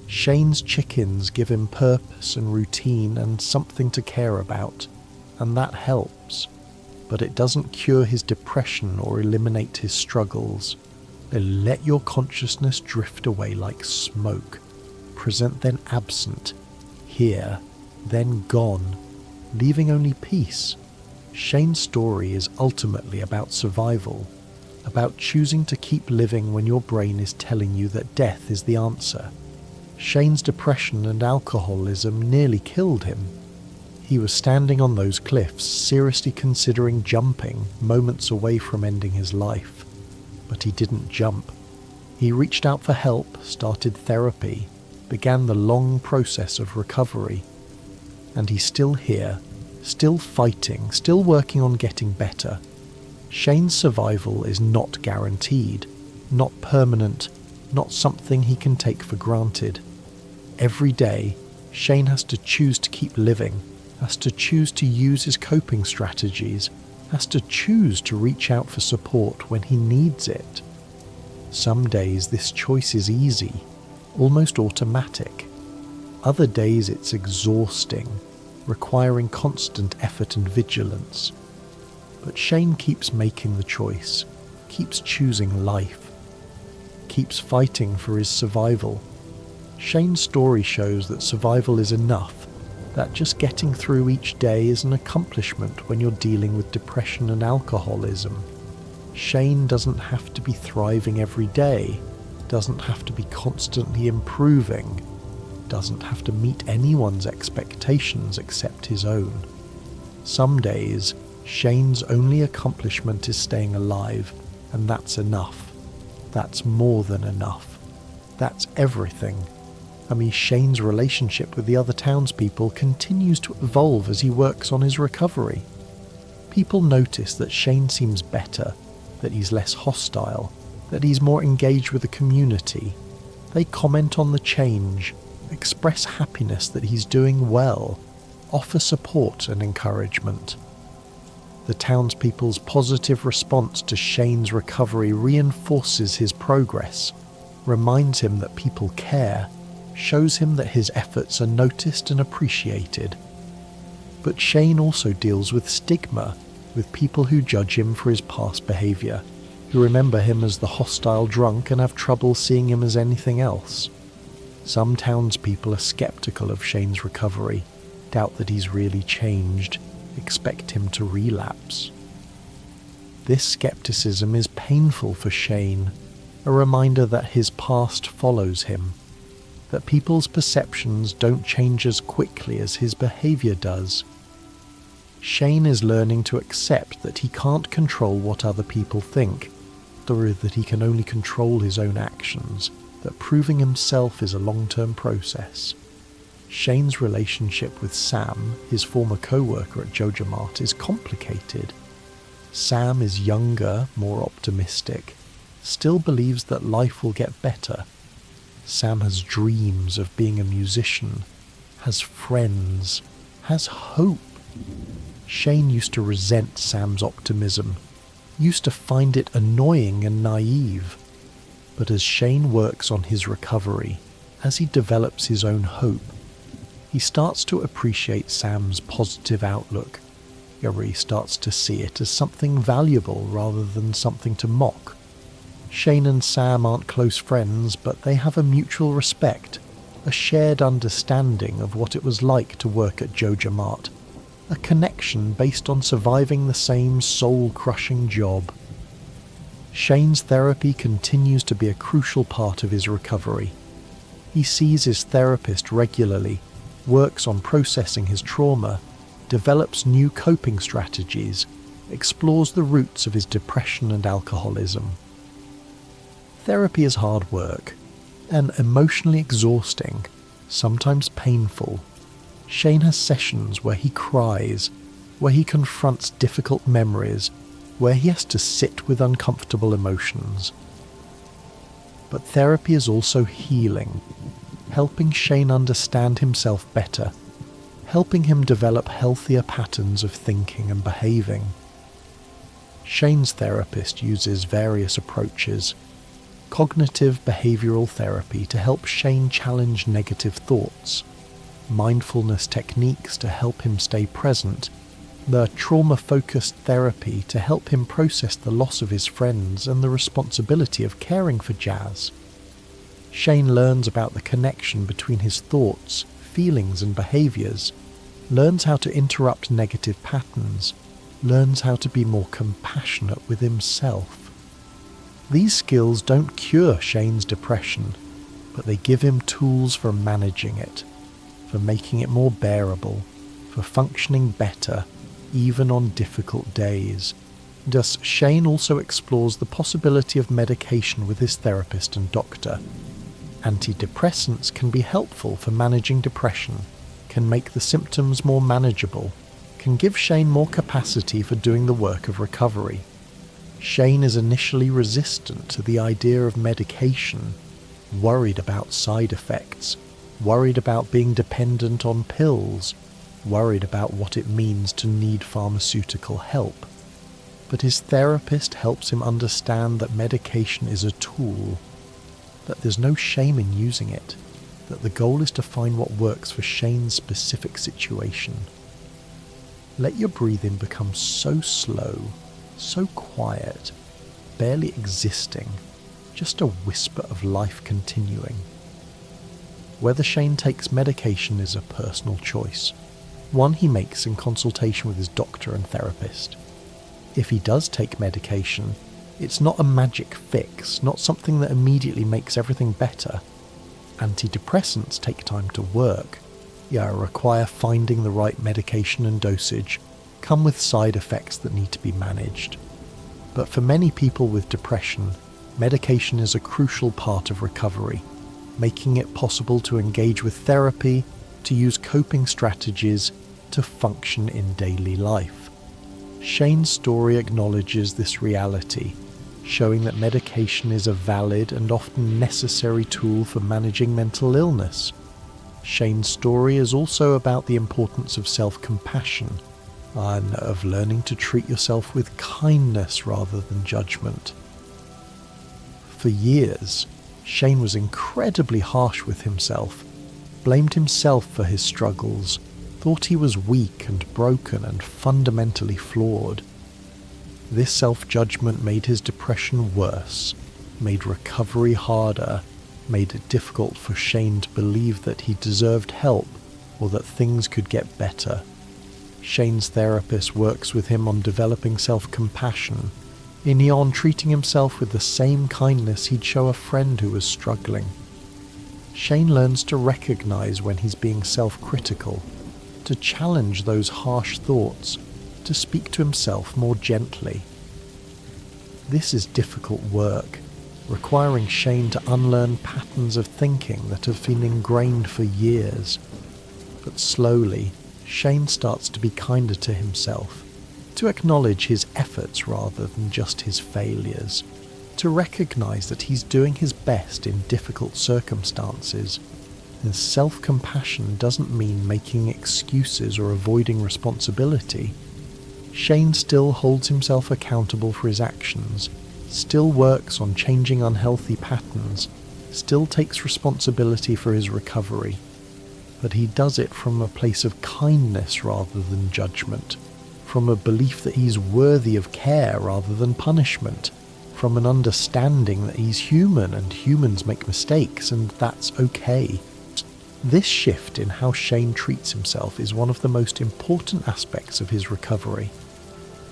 [SPEAKER 1] Shane's chickens give him purpose and routine and something to care about, and that helps, but it doesn't cure his depression or eliminate his struggles. Let your consciousness drift away like smoke, present then absent, here, then gone, leaving only peace. Shane's story is ultimately about survival, about choosing to keep living when your brain is telling you that death is the answer. Shane's depression and alcoholism nearly killed him. He was standing on those cliffs, seriously considering jumping, moments away from ending his life. But he didn't jump. He reached out for help, started therapy, began the long process of recovery. And he's still here, still fighting, still working on getting better. Shane's survival is not guaranteed, not permanent, not something he can take for granted. Every day, Shane has to choose to keep living, has to choose to use his coping strategies, has to choose to reach out for support when he needs it. Some days this choice is easy, almost automatic. Other days it's exhausting, requiring constant effort and vigilance. But Shane keeps making the choice, keeps choosing life, keeps fighting for his survival. Shane's story shows that survival is enough, that just getting through each day is an accomplishment when you're dealing with depression and alcoholism. Shane doesn't have to be thriving every day, doesn't have to be constantly improving, doesn't have to meet anyone's expectations except his own. Some days, Shane's only accomplishment is staying alive, and that's enough. That's more than enough. That's everything. Shane's relationship with the other townspeople continues to evolve as he works on his recovery. People notice that Shane seems better, that he's less hostile, that he's more engaged with the community. They comment on the change, express happiness that he's doing well, offer support and encouragement. The townspeople's positive response to Shane's recovery reinforces his progress, reminds him that people care, shows him that his efforts are noticed and appreciated. But Shane also deals with stigma, with people who judge him for his past behaviour, who remember him as the hostile drunk and have trouble seeing him as anything else. Some townspeople are sceptical of Shane's recovery, doubt that he's really changed, expect him to relapse. This skepticism is painful for Shane, a reminder that his past follows him, that people's perceptions don't change as quickly as his behaviour does. Shane is learning to accept that he can't control what other people think, or that he can only control his own actions, that proving himself is a long-term process. Shane's relationship with Sam, his former co-worker at JojaMart, is complicated. Sam is younger, more optimistic, still believes that life will get better. Sam has dreams of being a musician, has friends, has hope. Shane used to resent Sam's optimism, used to find it annoying and naive. But as Shane works on his recovery, as he develops his own hope, he starts to appreciate Sam's positive outlook. He starts to see it as something valuable rather than something to mock. Shane and Sam aren't close friends, but they have a mutual respect, a shared understanding of what it was like to work at JojaMart, a connection based on surviving the same soul-crushing job. Shane's therapy continues to be a crucial part of his recovery. He sees his therapist regularly, works on processing his trauma, develops new coping strategies, explores the roots of his depression and alcoholism. Therapy is hard work, and emotionally exhausting, sometimes painful. Shane has sessions where he cries, where he confronts difficult memories, where he has to sit with uncomfortable emotions. But therapy is also healing, helping Shane understand himself better, helping him develop healthier patterns of thinking and behaving. Shane's therapist uses various approaches: cognitive behavioral therapy to help Shane challenge negative thoughts, mindfulness techniques to help him stay present, the trauma-focused therapy to help him process the loss of his friends and the responsibility of caring for Jazz. Shane learns about the connection between his thoughts, feelings and behaviours, learns how to interrupt negative patterns, learns how to be more compassionate with himself. These skills don't cure Shane's depression, but they give him tools for managing it, for making it more bearable, for functioning better, even on difficult days. Thus, Shane also explores the possibility of medication with his therapist and doctor. Antidepressants can be helpful for managing depression, can make the symptoms more manageable, can give Shane more capacity for doing the work of recovery. Shane is initially resistant to the idea of medication, worried about side effects, worried about being dependent on pills, worried about what it means to need pharmaceutical help. But his therapist helps him understand that medication is a tool, that there's no shame in using it, that the goal is to find what works for Shane's specific situation. Let your breathing become so slow, so quiet, barely existing, just a whisper of life continuing. whether Shane takes medication is a personal choice, one he makes in consultation with his doctor and therapist. If he does take medication, it's not a magic fix, not something that immediately makes everything better. Antidepressants take time to work, require finding the right medication and dosage, come with side effects that need to be managed. But for many people with depression, medication is a crucial part of recovery, making it possible to engage with therapy, to use coping strategies, to function in daily life. Shane's story acknowledges this reality, showing that medication is a valid and often necessary tool for managing mental illness. Shane's story is also about the importance of self-compassion and of learning to treat yourself with kindness rather than judgment. For years, Shane was incredibly harsh with himself, blamed himself for his struggles, thought he was weak and broken and fundamentally flawed. This self-judgment made his depression worse, made recovery harder, made it difficult for Shane to believe that he deserved help or that things could get better. Shane's therapist works with him on developing self-compassion, on treating himself with the same kindness he'd show a friend who was struggling. Shane learns to recognize when he's being self-critical, to challenge those harsh thoughts, to speak to himself more gently. This is difficult work, requiring Shane to unlearn patterns of thinking that have been ingrained for years. But slowly, Shane starts to be kinder to himself, to acknowledge his efforts rather than just his failures, to recognize that he's doing his best in difficult circumstances. And self-compassion doesn't mean making excuses or avoiding responsibility. Shane still holds himself accountable for his actions, still works on changing unhealthy patterns, still takes responsibility for his recovery. But he does it from a place of kindness rather than judgment, from a belief that he's worthy of care rather than punishment, from an understanding that he's human and humans make mistakes and that's okay. This shift in how Shane treats himself is one of the most important aspects of his recovery.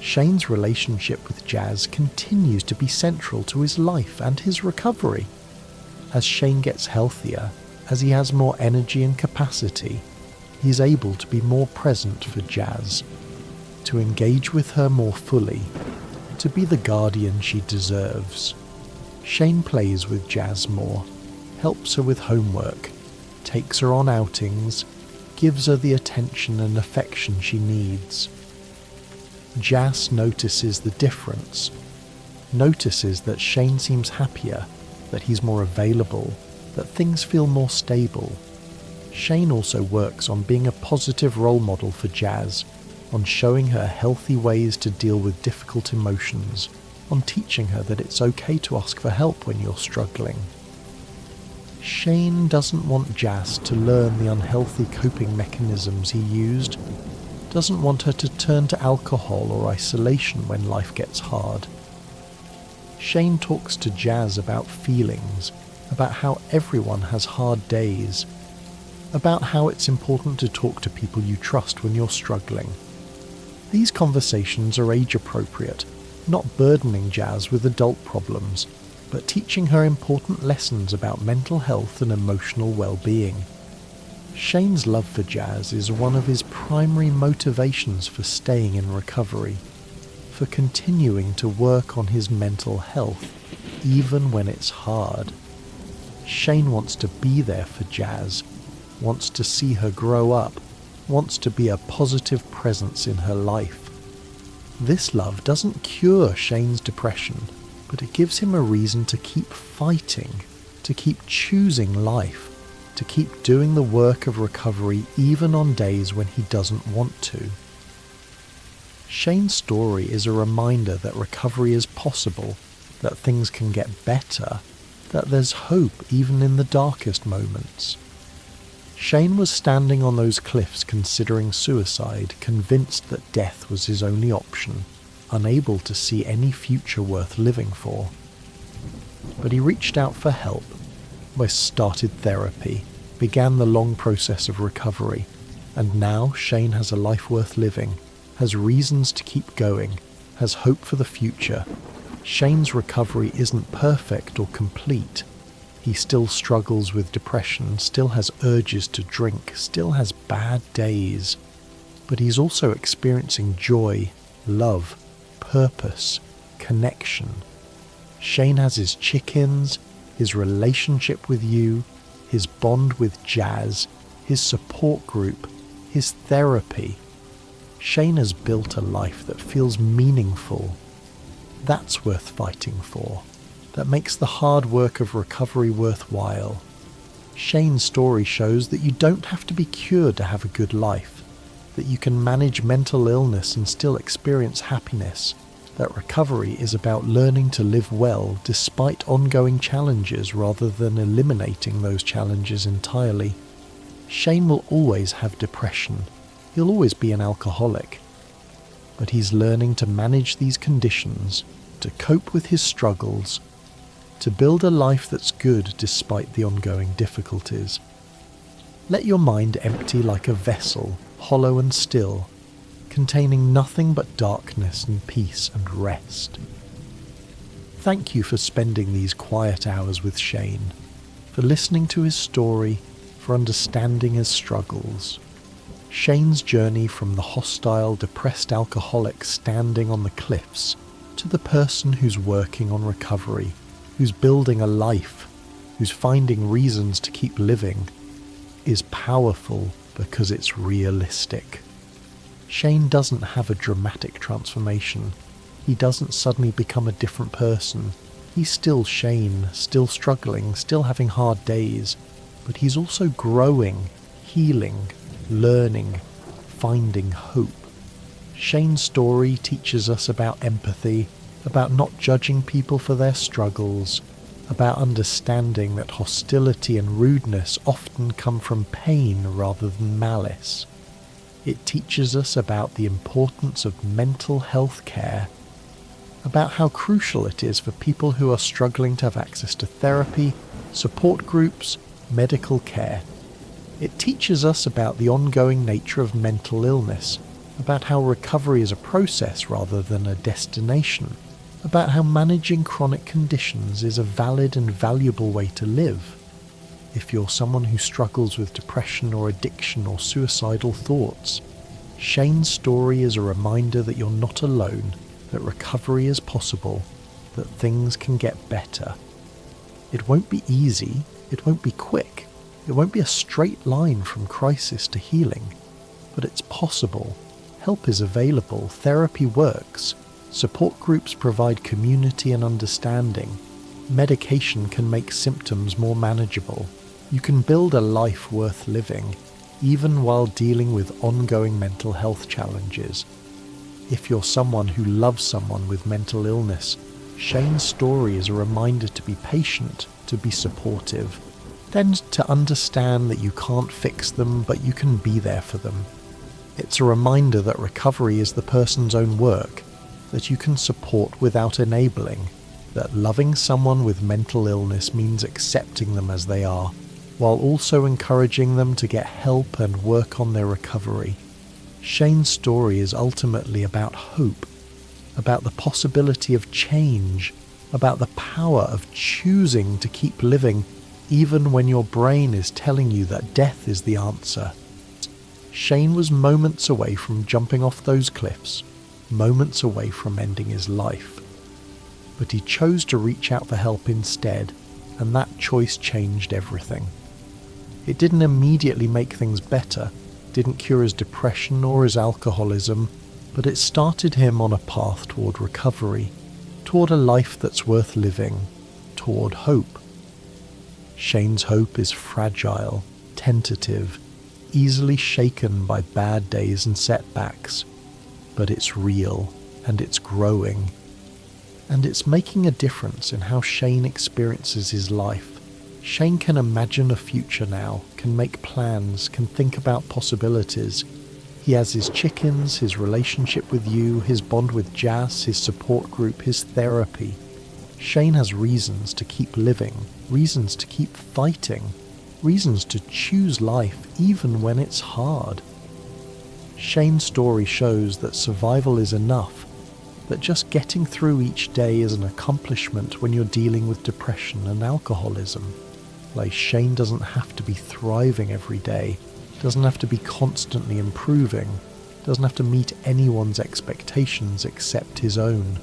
[SPEAKER 1] Shane's relationship with Jazz continues to be central to his life and his recovery. As Shane gets healthier, as he has more energy and capacity, he's able to be more present for Jazz, to engage with her more fully, to be the guardian she deserves. Shane plays with Jazz more, helps her with homework, takes her on outings, gives her the attention and affection she needs. Jazz notices the difference, notices that Shane seems happier, that he's more available, that things feel more stable. Shane also works on being a positive role model for Jazz, on showing her healthy ways to deal with difficult emotions, on teaching her that it's okay to ask for help when you're struggling. Shane doesn't want Jazz to learn the unhealthy coping mechanisms he used, doesn't want her to turn to alcohol or isolation when life gets hard. Shane talks to Jazz about feelings, about how everyone has hard days, about how it's important to talk to people you trust when you're struggling. These conversations are age-appropriate, not burdening Jazz with adult problems, but teaching her important lessons about mental health and emotional well-being. Shane's love for Jazz is one of his primary motivations for staying in recovery, for continuing to work on his mental health, even when it's hard. Shane wants to be there for Jazz, wants to see her grow up, wants to be a positive presence in her life. This love doesn't cure Shane's depression, but it gives him a reason to keep fighting, to keep choosing life, to keep doing the work of recovery even on days when he doesn't want to. Shane's story is a reminder that recovery is possible, that things can get better, that there's hope even in the darkest moments. Shane was standing on those cliffs considering suicide, convinced that death was his only option, unable to see any future worth living for. But he reached out for help, started therapy, began the long process of recovery, and now Shane has a life worth living, has reasons to keep going, has hope for the future. Shane's recovery isn't perfect or complete. He still struggles with depression, still has urges to drink, still has bad days. But he's also experiencing joy, love, purpose, connection. Shane has his chickens, his relationship with you, his bond with Jazz, his support group, his therapy. Shane has built a life that feels meaningful. That's worth fighting for. That makes the hard work of recovery worthwhile. Shane's story shows that you don't have to be cured to have a good life, that you can manage mental illness and still experience happiness, that recovery is about learning to live well despite ongoing challenges rather than eliminating those challenges entirely. Shane will always have depression. He'll always be an alcoholic. But he's learning to manage these conditions, to cope with his struggles, to build a life that's good despite the ongoing difficulties. Let your mind empty like a vessel, hollow and still, containing nothing but darkness and peace and rest. Thank you for spending these quiet hours with Shane, for listening to his story, for understanding his struggles. Shane's journey from the hostile, depressed alcoholic standing on the cliffs to the person who's working on recovery, who's building a life, who's finding reasons to keep living, is powerful because it's realistic. Shane doesn't have a dramatic transformation. He doesn't suddenly become a different person. He's still Shane, still struggling, still having hard days, but he's also growing, healing, learning, finding hope. Shane's story teaches us about empathy, about not judging people for their struggles, about understanding that hostility and rudeness often come from pain rather than malice. It teaches us about the importance of mental health care, about how crucial it is for people who are struggling to have access to therapy, support groups, medical care. It teaches us about the ongoing nature of mental illness, about how recovery is a process rather than a destination, about how managing chronic conditions is a valid and valuable way to live. If you're someone who struggles with depression or addiction or suicidal thoughts, Shane's story is a reminder that you're not alone, that recovery is possible, that things can get better. It won't be easy, it won't be quick, it won't be a straight line from crisis to healing, but it's possible. Help is available, therapy works, support groups provide community and understanding, medication can make symptoms more manageable. You can build a life worth living, even while dealing with ongoing mental health challenges. If you're someone who loves someone with mental illness, Shane's story is a reminder to be patient, to be supportive, then to understand that you can't fix them, but you can be there for them. It's a reminder that recovery is the person's own work, that you can support without enabling, that loving someone with mental illness means accepting them as they are, while also encouraging them to get help and work on their recovery. Shane's story is ultimately about hope, about the possibility of change, about the power of choosing to keep living even when your brain is telling you that death is the answer. Shane was moments away from jumping off those cliffs, moments away from ending his life. But he chose to reach out for help instead, and that choice changed everything. It didn't immediately make things better, didn't cure his depression or his alcoholism, but it started him on a path toward recovery, toward a life that's worth living, toward hope. Shane's hope is fragile, tentative, easily shaken by bad days and setbacks, but it's real, and it's growing, and it's making a difference in how Shane experiences his life. Shane can imagine a future now, can make plans, can think about possibilities. He has his chickens, his relationship with you, his bond with Jazz, his support group, his therapy. Shane has reasons to keep living, reasons to keep fighting. reasons to choose life even when it's hard. Shane's story shows that survival is enough, that just getting through each day is an accomplishment when you're dealing with depression and alcoholism. Like, Shane doesn't have to be thriving every day, doesn't have to be constantly improving, doesn't have to meet anyone's expectations except his own.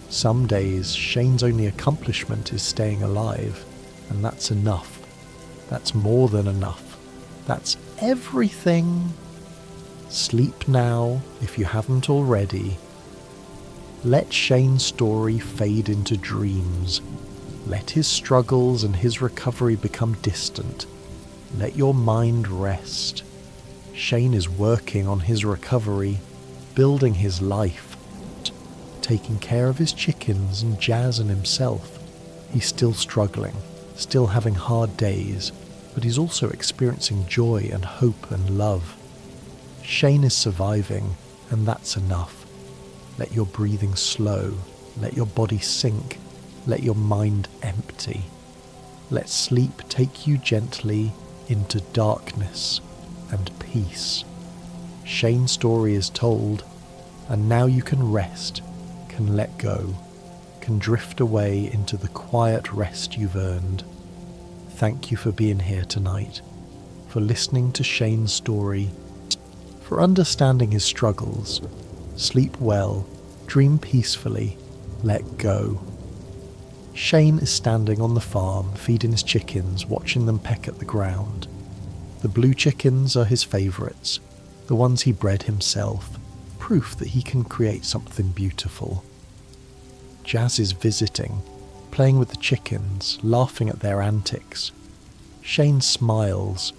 [SPEAKER 1] Some days, Shane's only accomplishment is staying alive, and that's enough. That's more than enough. That's everything. Sleep now, if you haven't already. Let Shane's story fade into dreams. Let his struggles and his recovery become distant. Let your mind rest. Shane is working on his recovery, building his life, taking care of his chickens and Jazz and himself. He's still struggling, still having hard days, but he's also experiencing joy and hope and love. Shane is surviving, and that's enough. Let your breathing slow, let your body sink, let your mind empty. Let sleep take you gently into darkness and peace. Shane's story is told, and now you can rest, can let go, can drift away into the quiet rest you've earned. Thank you for being here tonight, for listening to Shane's story, for understanding his struggles. Sleep well, dream peacefully, let go. Shane is standing on the farm, feeding his chickens, watching them peck at the ground. The blue chickens are his favourites, the ones he bred himself, proof that he can create something beautiful. Jazz is visiting, playing with the chickens, laughing at their antics. Shane smiles,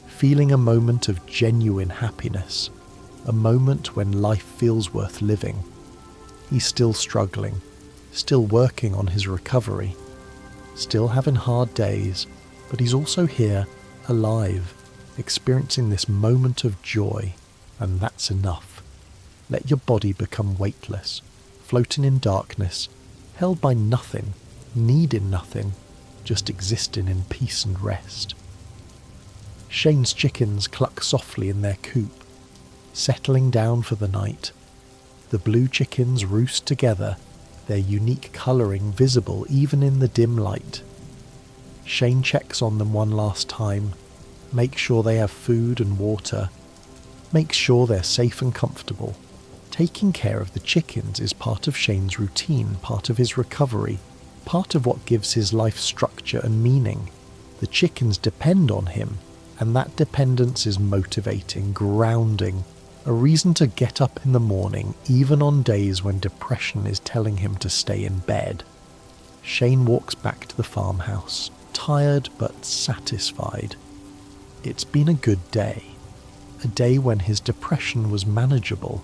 [SPEAKER 1] feeling a moment of genuine happiness, a moment when life feels worth living. He's still struggling, still working on his recovery, still having hard days, but he's also here, alive, experiencing this moment of joy, and that's enough. Let your body become weightless, floating in darkness, held by nothing, needing nothing, just existing in peace and rest. Shane's chickens cluck softly in their coop, settling down for the night. The blue chickens roost together, their unique colouring visible even in the dim light. Shane checks on them one last time, makes sure they have food and water, makes sure they're safe and comfortable. Taking care of the chickens is part of Shane's routine, part of his recovery, part of what gives his life structure and meaning. The chickens depend on him, and that dependence is motivating, grounding, a reason to get up in the morning even on days when depression is telling him to stay in bed. Shane walks back to the farmhouse, tired but satisfied. It's been a good day. A day when his depression was manageable,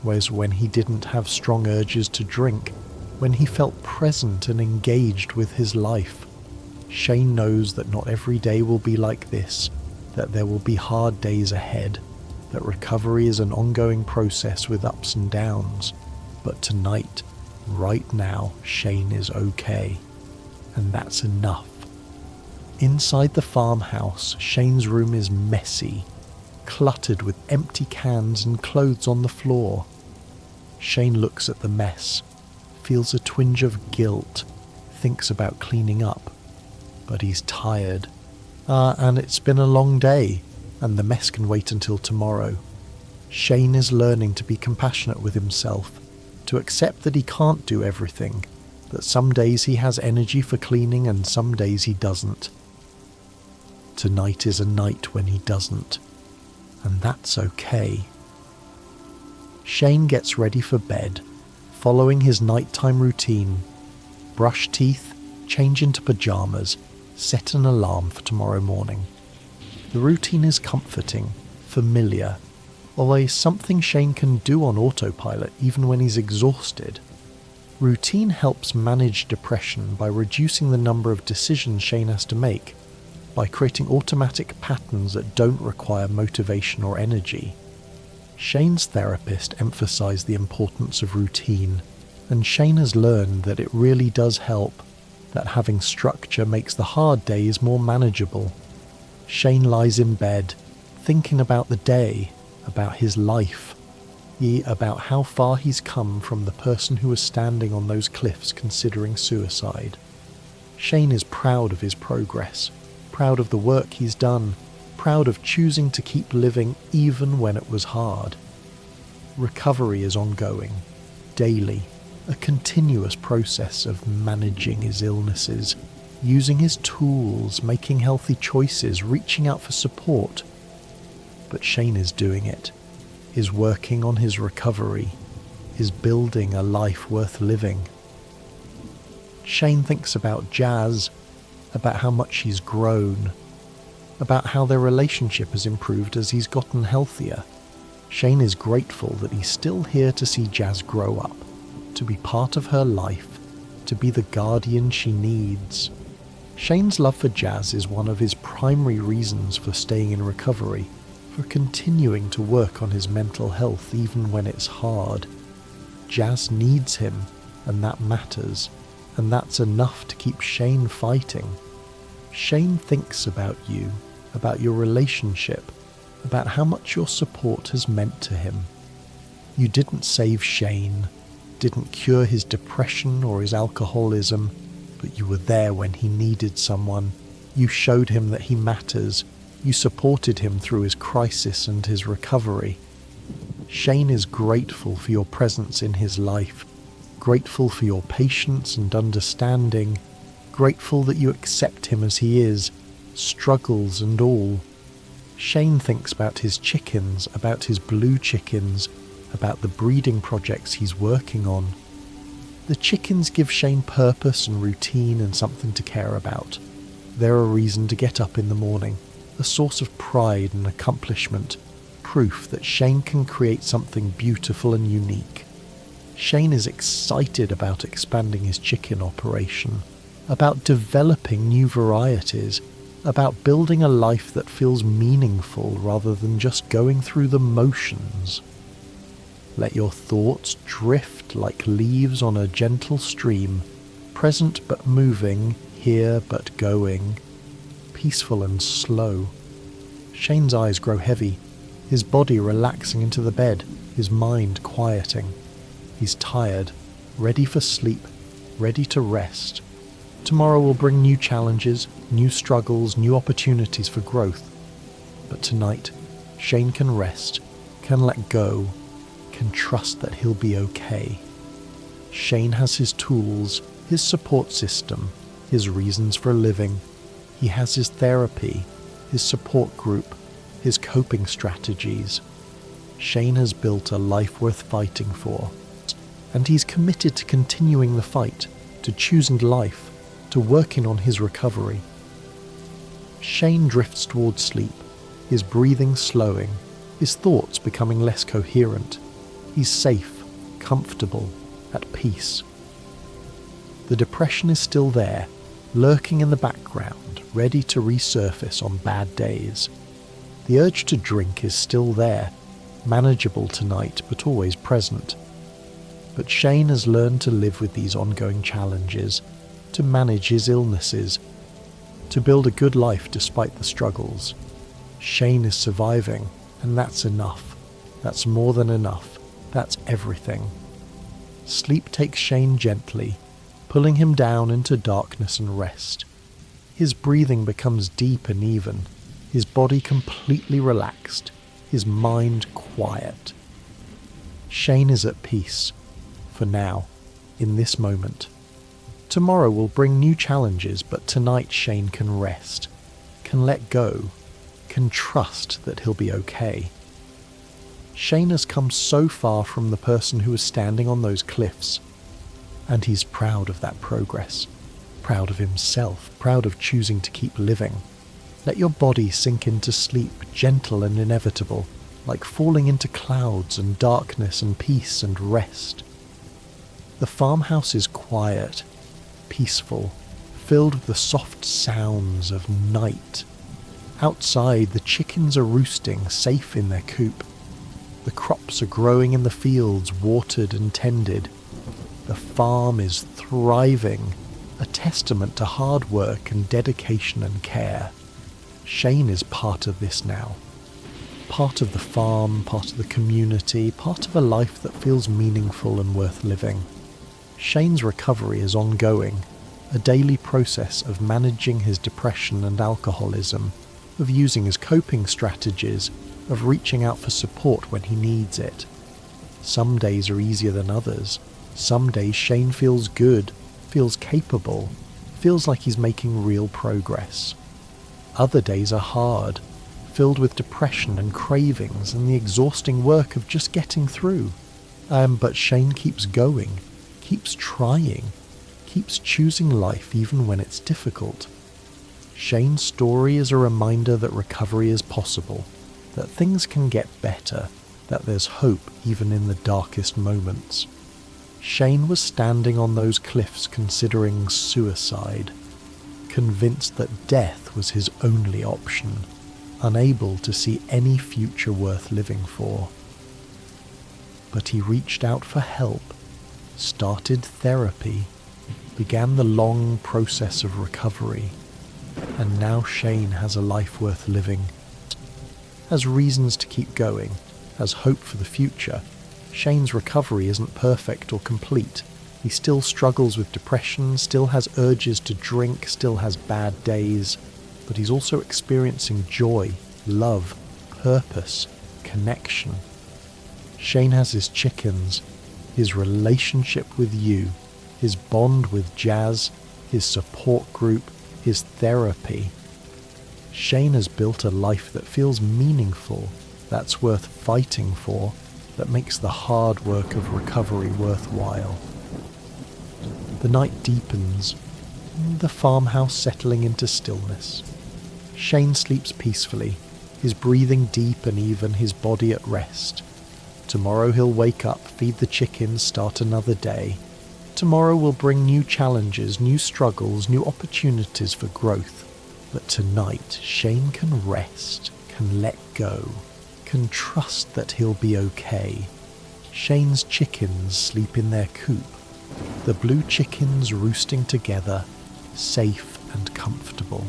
[SPEAKER 1] whereas when he didn't have strong urges to drink, when he felt present and engaged with his life. Shane knows that not every day will be like this, that there will be hard days ahead, that recovery is an ongoing process with ups and downs. But tonight, right now, Shane is okay. And that's enough. Inside the farmhouse, Shane's room is messy, cluttered with empty cans and clothes on the floor. Shane looks at the mess, feels a twinge of guilt, thinks about cleaning up. But he's tired. And it's been a long day, and the mess can wait until tomorrow. Shane is learning to be compassionate with himself, to accept that he can't do everything, that some days he has energy for cleaning and some days he doesn't. Tonight is a night when he doesn't, and that's okay. Shane gets ready for bed, following his nighttime routine. Brush teeth, change into pyjamas, set an alarm for tomorrow morning. The routine is comforting, familiar, always something Shane can do on autopilot even when he's exhausted. Routine helps manage depression by reducing the number of decisions Shane has to make, by creating automatic patterns that don't require motivation or energy. Shane's therapist emphasized the importance of routine, and Shane has learned that it really does help, that having structure makes the hard days more manageable. Shane lies in bed, thinking about the day, about his life, about how far he's come from the person who was standing on those cliffs considering suicide. Shane is proud of his progress, proud of the work he's done, proud of choosing to keep living even when it was hard. Recovery is ongoing, daily, a continuous process of managing his illnesses, using his tools, making healthy choices, reaching out for support. But Shane is doing it, is working on his recovery, is building a life worth living. Shane thinks about Jazz, about how much he's grown, about how their relationship has improved as he's gotten healthier. Shane is grateful that he's still here to see Jazz grow up, to be part of her life, to be the guardian she needs. Shane's love for Jazz is one of his primary reasons for staying in recovery, for continuing to work on his mental health even when it's hard. Jazz needs him, and that matters, and that's enough to keep Shane fighting. Shane thinks about you, about your relationship, about how much your support has meant to him. You didn't save Shane, didn't cure his depression or his alcoholism, but you were there when he needed someone. You showed him that he matters. You supported him through his crisis and his recovery. Shane is grateful for your presence in his life, grateful for your patience and understanding, grateful that you accept him as he is, struggles and all. Shane thinks about his chickens, about his blue chickens, about the breeding projects he's working on. The chickens give Shane purpose and routine and something to care about. They're a reason to get up in the morning, a source of pride and accomplishment, proof that Shane can create something beautiful and unique. Shane is excited about expanding his chicken operation, about developing new varieties, about building a life that feels meaningful rather than just going through the motions. Let your thoughts drift like leaves on a gentle stream, present but moving, here but going, peaceful and slow. Shane's eyes grow heavy, his body relaxing into the bed, his mind quieting. He's tired, ready for sleep, ready to rest. Tomorrow will bring new challenges, new struggles, new opportunities for growth. But tonight, Shane can rest, can let go, can trust that he'll be okay. Shane has his tools, his support system, his reasons for living. He has his therapy, his support group, his coping strategies. Shane has built a life worth fighting for, and he's committed to continuing the fight, to choosing life, to working on his recovery. Shane drifts towards sleep, his breathing slowing, his thoughts becoming less coherent. He's safe, comfortable, at peace. The depression is still there, lurking in the background, ready to resurface on bad days. The urge to drink is still there, manageable tonight but always present. But Shane has learned to live with these ongoing challenges, to manage his illnesses, to build a good life despite the struggles. Shane is surviving, and that's enough. That's more than enough. That's everything. Sleep takes Shane gently, pulling him down into darkness and rest. His breathing becomes deep and even, his body completely relaxed, his mind quiet. Shane is at peace, for now, in this moment. Tomorrow will bring new challenges, but tonight Shane can rest, can let go, can trust that he'll be okay. Shane has come so far from the person who was standing on those cliffs, and he's proud of that progress, proud of himself, proud of choosing to keep living. Let your body sink into sleep, gentle and inevitable, like falling into clouds and darkness and peace and rest. The farmhouse is quiet, peaceful, filled with the soft sounds of night. Outside, the chickens are roosting, safe in their coop. The crops are growing in the fields, watered and tended. The farm is thriving, a testament to hard work and dedication and care. Shane is part of this now. Part of the farm, part of the community, part of a life that feels meaningful and worth living. Shane's recovery is ongoing, a daily process of managing his depression and alcoholism, of using his coping strategies, of reaching out for support when he needs it. Some days are easier than others. Some days Shane feels good, feels capable, feels like he's making real progress. Other days are hard, filled with depression and cravings and the exhausting work of just getting through. But Shane keeps going, keeps trying, keeps choosing life even when it's difficult. Shane's story is a reminder that recovery is possible, that things can get better, that there's hope even in the darkest moments. Shane was standing on those cliffs considering suicide, convinced that death was his only option, unable to see any future worth living for. But he reached out for help, started therapy, began the long process of recovery, and now Shane has a life worth living. Has reasons to keep going, has hope for the future. Shane's recovery isn't perfect or complete. He still struggles with depression, still has urges to drink, still has bad days, but he's also experiencing joy, love, purpose, connection. Shane has his chickens, his relationship with you, his bond with Jazz, his support group, his therapy. Shane has built a life that feels meaningful, that's worth fighting for, that makes the hard work of recovery worthwhile. The night deepens, the farmhouse settling into stillness. Shane sleeps peacefully, his breathing deep and even, his body at rest. Tomorrow he'll wake up, feed the chickens, start another day. Tomorrow will bring new challenges, new struggles, new opportunities for growth. But tonight, Shane can rest, can let go, can trust that he'll be okay. Shane's chickens sleep in their coop, the blue chickens roosting together, safe and comfortable.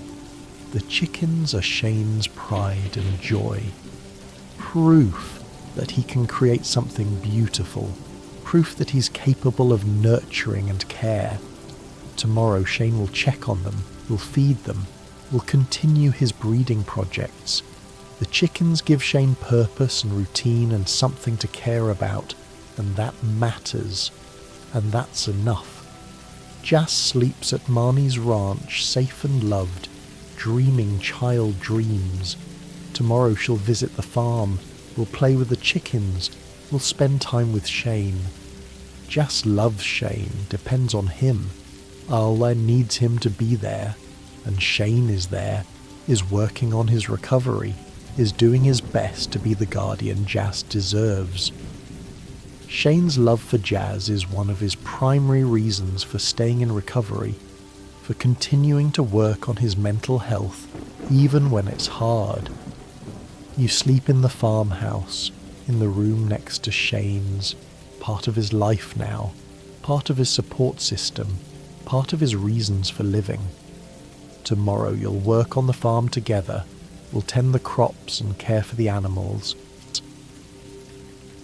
[SPEAKER 1] The chickens are Shane's pride and joy. Proof that he can create something beautiful. Proof that he's capable of nurturing and care. Tomorrow Shane will check on them, will feed them, will continue his breeding projects. The chickens give Shane purpose and routine and something to care about, and that matters, and that's enough. Jas sleeps at Marnie's ranch, safe and loved, dreaming child dreams. Tomorrow she'll visit the farm, will play with the chickens, will spend time with Shane. Jas loves Shane, depends on him. Arla needs him to be there, and Shane is there, is working on his recovery, is doing his best to be the guardian Jas deserves. Shane's love for Jazz is one of his primary reasons for staying in recovery, for continuing to work on his mental health, even when it's hard. You sleep in the farmhouse, in the room next to Shane's, part of his life now, part of his support system, part of his reasons for living. Tomorrow you'll work on the farm together, we'll tend the crops and care for the animals.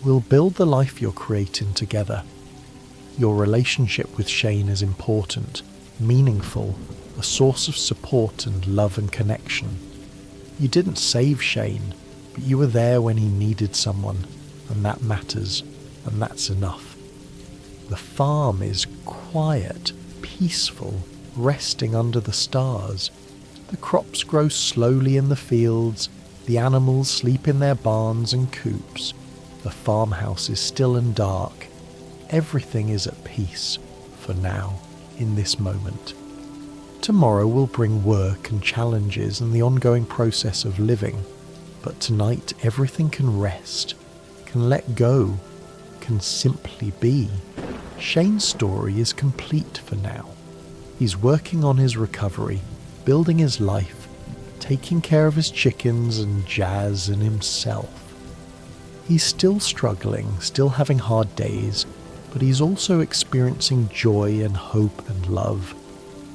[SPEAKER 1] We'll build the life you're creating together. Your relationship with Shane is important, meaningful, a source of support and love and connection. You didn't save Shane, but you were there when he needed someone, and that matters, and that's enough. The farm is quiet, peaceful, resting under the stars. The crops grow slowly in the fields, the animals sleep in their barns and coops. The farmhouse is still and dark. Everything is at peace, for now, in this moment. Tomorrow will bring work and challenges and the ongoing process of living, but tonight everything can rest, can let go, can simply be. Shane's story is complete for now. He's working on his recovery, building his life, taking care of his chickens and Jazz and himself. He's still struggling, still having hard days, but he's also experiencing joy and hope and love.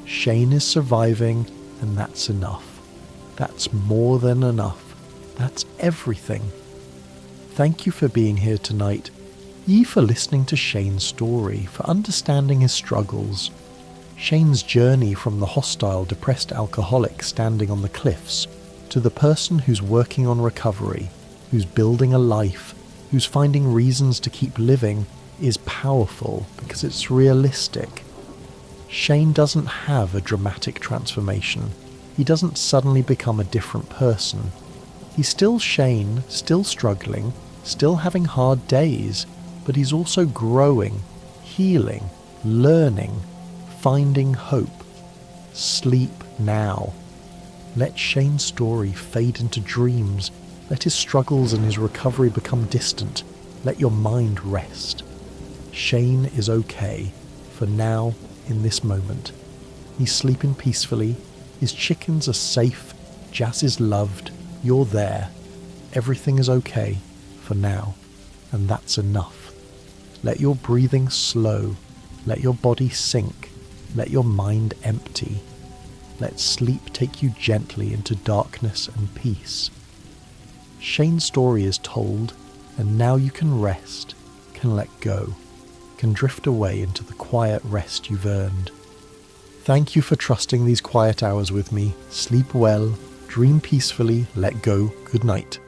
[SPEAKER 1] Shane is surviving, and that's enough. That's more than enough. That's everything. Thank you for being here tonight. Ye for listening to Shane's story, for understanding his struggles. Shane's journey from the hostile, depressed alcoholic standing on the cliffs to the person who's working on recovery, who's building a life, who's finding reasons to keep living is powerful because it's realistic. Shane doesn't have a dramatic transformation. He doesn't suddenly become a different person. He's still Shane, still struggling, still having hard days, but he's also growing, healing, learning, finding hope. Sleep now. Let Shane's story fade into dreams. Let his struggles and his recovery become distant. Let your mind rest. Shane is okay, for now, in this moment. He's sleeping peacefully, his chickens are safe, Jazz is loved, you're there. Everything is okay, for now, and that's enough. Let your breathing slow, let your body sink, let your mind empty. Let sleep take you gently into darkness and peace. Shane's story is told, and now you can rest, can let go, can drift away into the quiet rest you've earned. Thank you for trusting these quiet hours with me. Sleep well, dream peacefully, let go, good night.